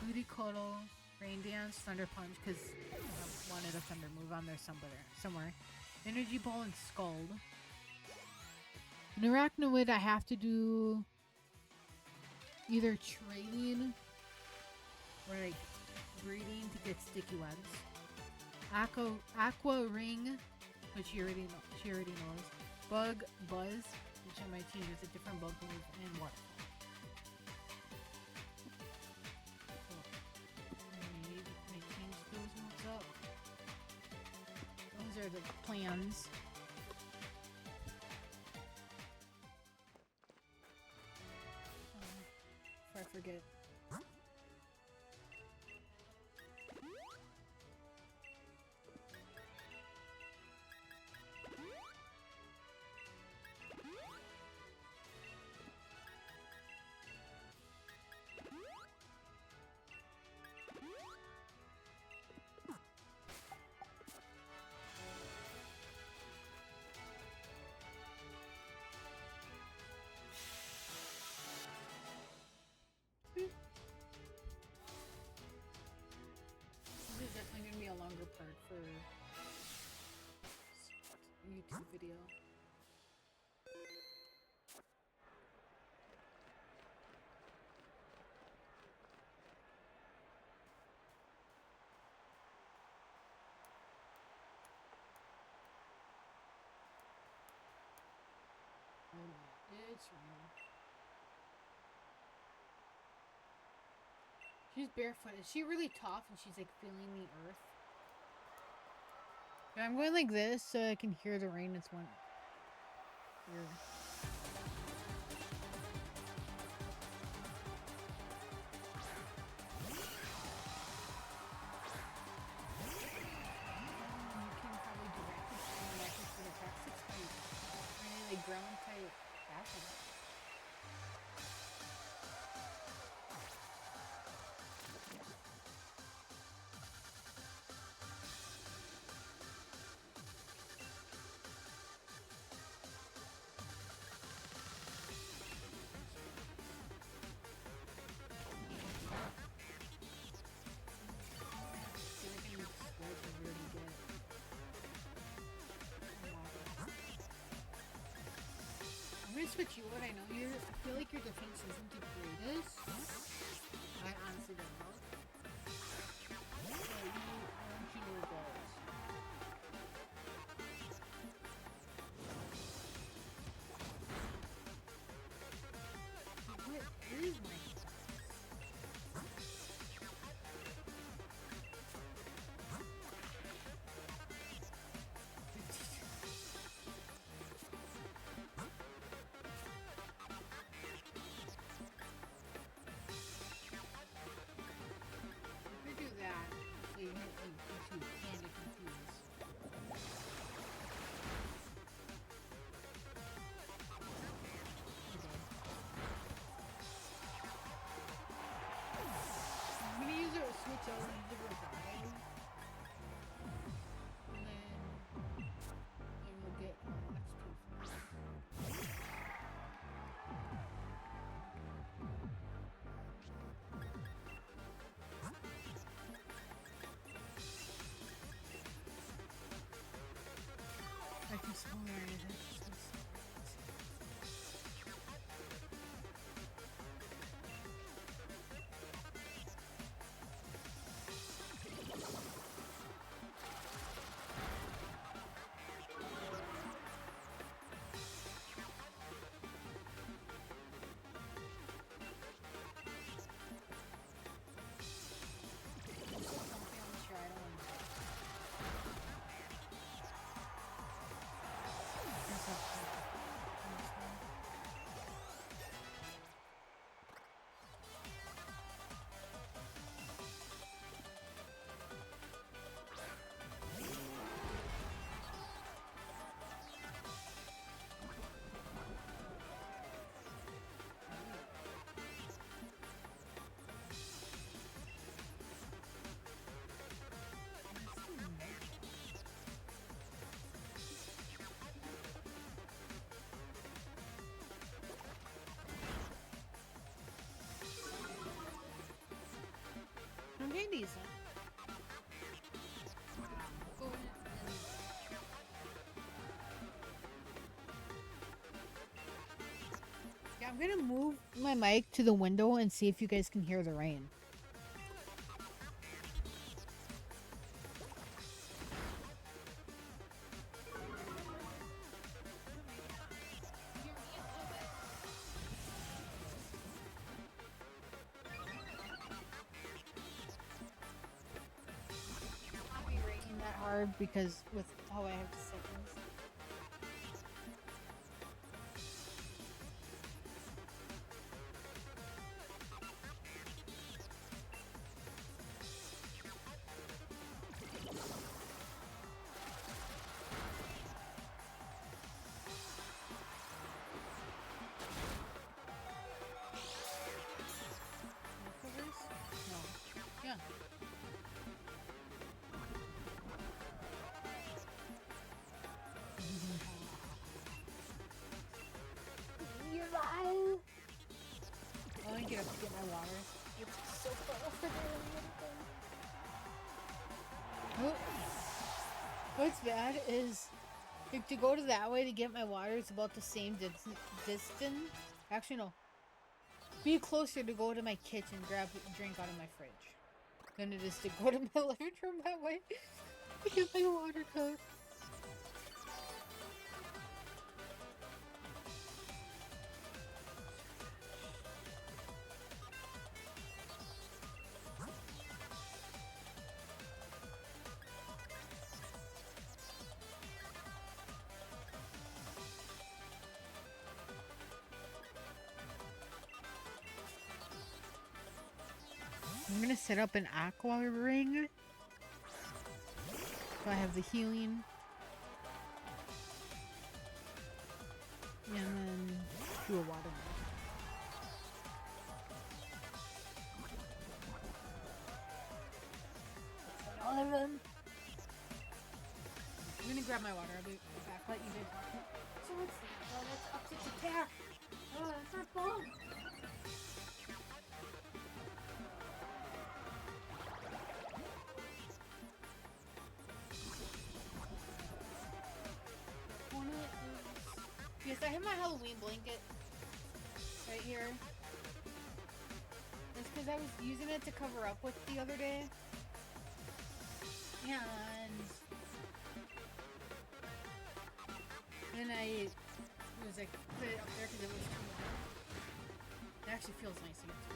Booty Cuddle, Rain Dance, Thunder Punch, because I wanted a Thunder move on there somewhere. Energy Ball and Scald. An Arachnoid, I have to do either Trading or like Breeding to get Sticky Webs. Aqua Ring, which she already knows. Bug Buzz, which I might change with a different bug move, and Water. Those are the plans. Before I forget. This is definitely going to be a longer part for YouTube video. It's raining. She's barefoot. Is she really tough and she's like feeling the earth? Yeah, I'm going like this so I can hear the rain. It's one. Here. Ground type acid. I'm gonna switch you out. I know I feel like your defense isn't the greatest. I honestly don't know. So I want you to balls. What is my Okay, decent. Yeah, I'm gonna move my mic to the window and see if you guys can hear the rain. Not be raining that hard because with how I have seconds. No. Yeah. You're lying. I want to get up to get my water. It's so far over there. What's bad is if to go to that way to get my water, it's about the same distance. Actually, no. Be closer to go to my kitchen, grab a drink out of my fridge, than it is to go to my living room that way to get my water cup. I'm gonna set up an aqua ring. So I have the healing. And then do a water. I'm gonna grab my water. I'll be back. Let you guys watch it. So what's that? Oh, that's optic attack. Oh, that's not fun. Yes, I have my Halloween blanket right here. It's because I was using it to cover up with the other day. And then I was like, put it up there because it was too warm. It actually feels nice to get to.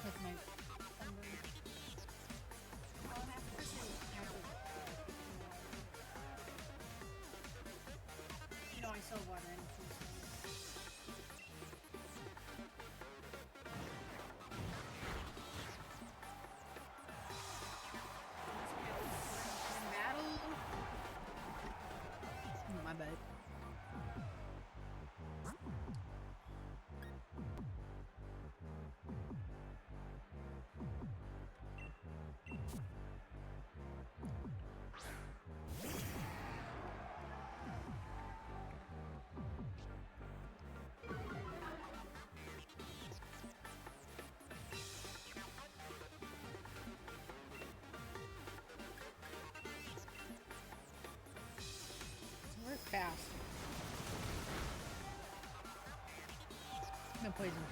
With my sunburn. No, I still have water in the food. My bad. fast. No poison back.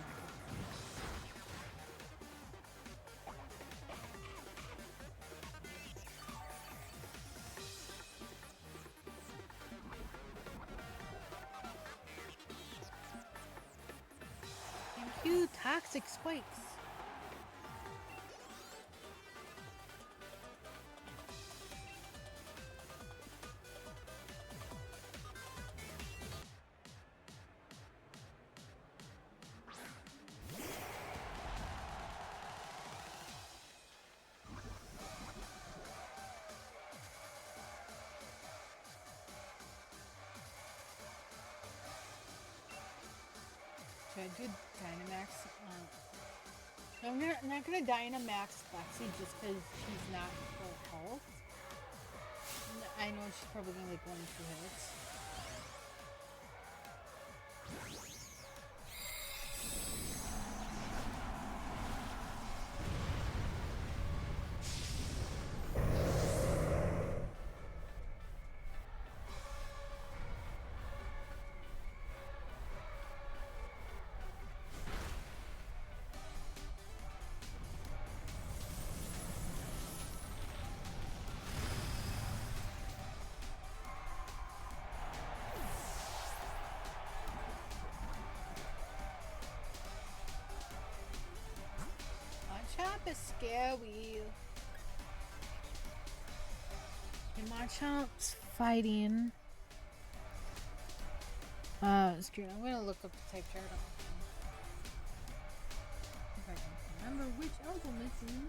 Thank you, toxic spikes. Should I do Dynamax? I'm not gonna Dynamax Lexi just because she's not full health. I know she's probably gonna like 1 or 2 hits. Machamp is scary. And Machamp's fighting. Screw it. I'm gonna look up the type chart on my phone. If I can remember which album it's in.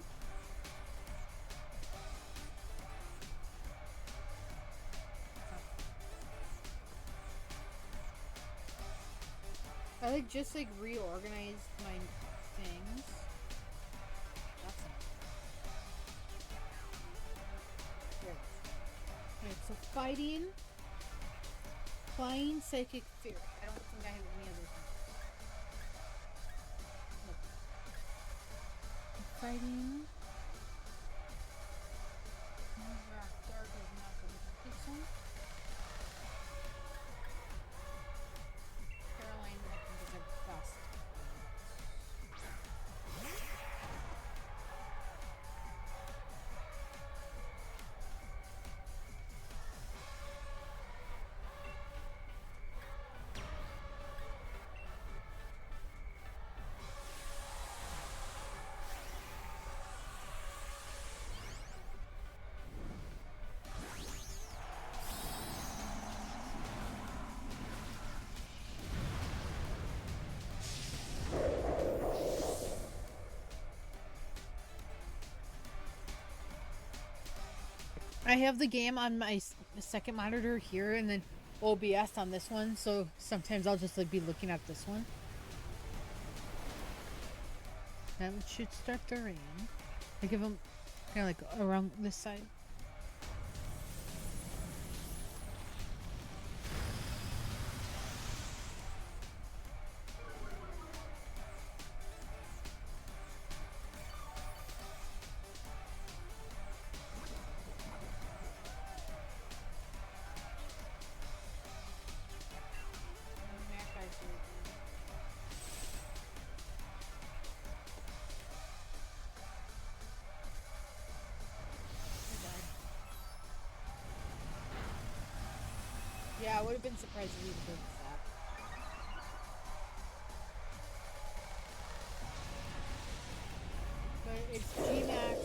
I like just like reorganized my things. That's it. Alright, so fighting, flying, psychic, fear. I don't think I have any other things. Look. Fighting. Rock dark is not good. I think so. Caroline, I think is our best. I have the game on my second monitor here and then OBS on this one, so sometimes I'll just like be looking at this one. That should start the rain. I give them kind of like around this side. Yeah, I would have been surprised if he did that. But it's G-Max,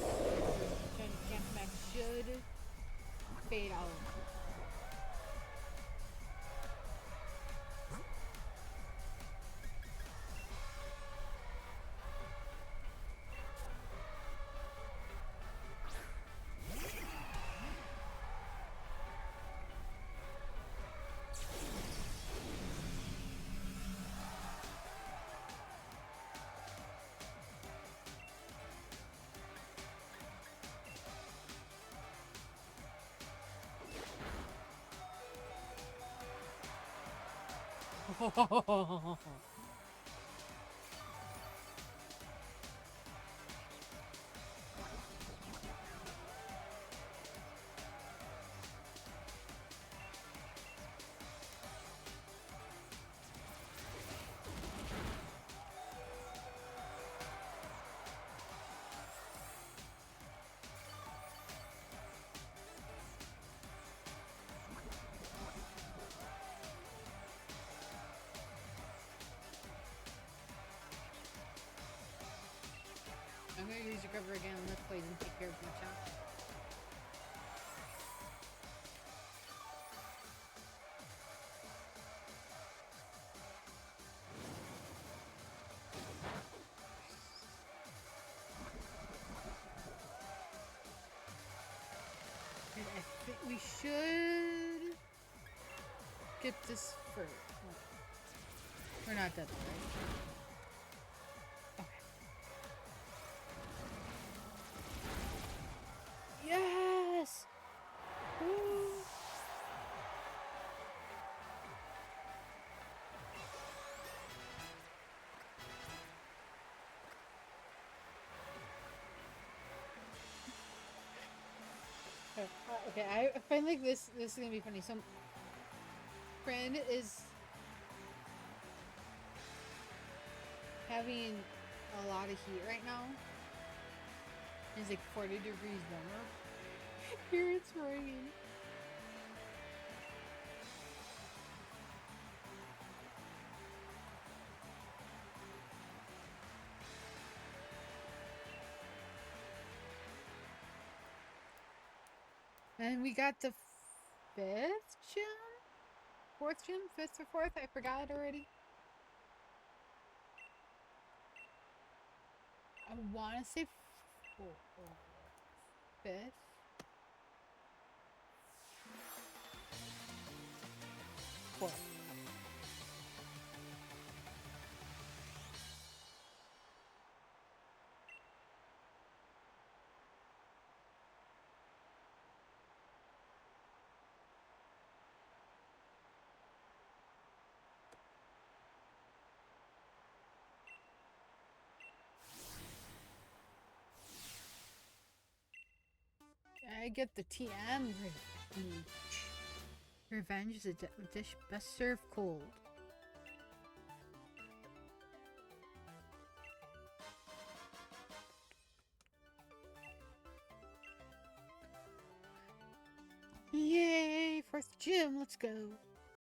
Max should fade out. I'm gonna use your cover again. Let's poison take care of my chop. And I think we should get this first. We're not dead, right? Okay. Yes! Woo! Okay, I find like this is gonna be funny. So friend is having a lot of heat right now. It's like 40 degrees warmer. Here it's raining. And we got the 5th gym? 4th gym? 5th or 4th? I forgot already. I want to say 5th. Fourth. I get the TM revenge. Revenge is a dish best served cold. Yay! 4th gym, let's go.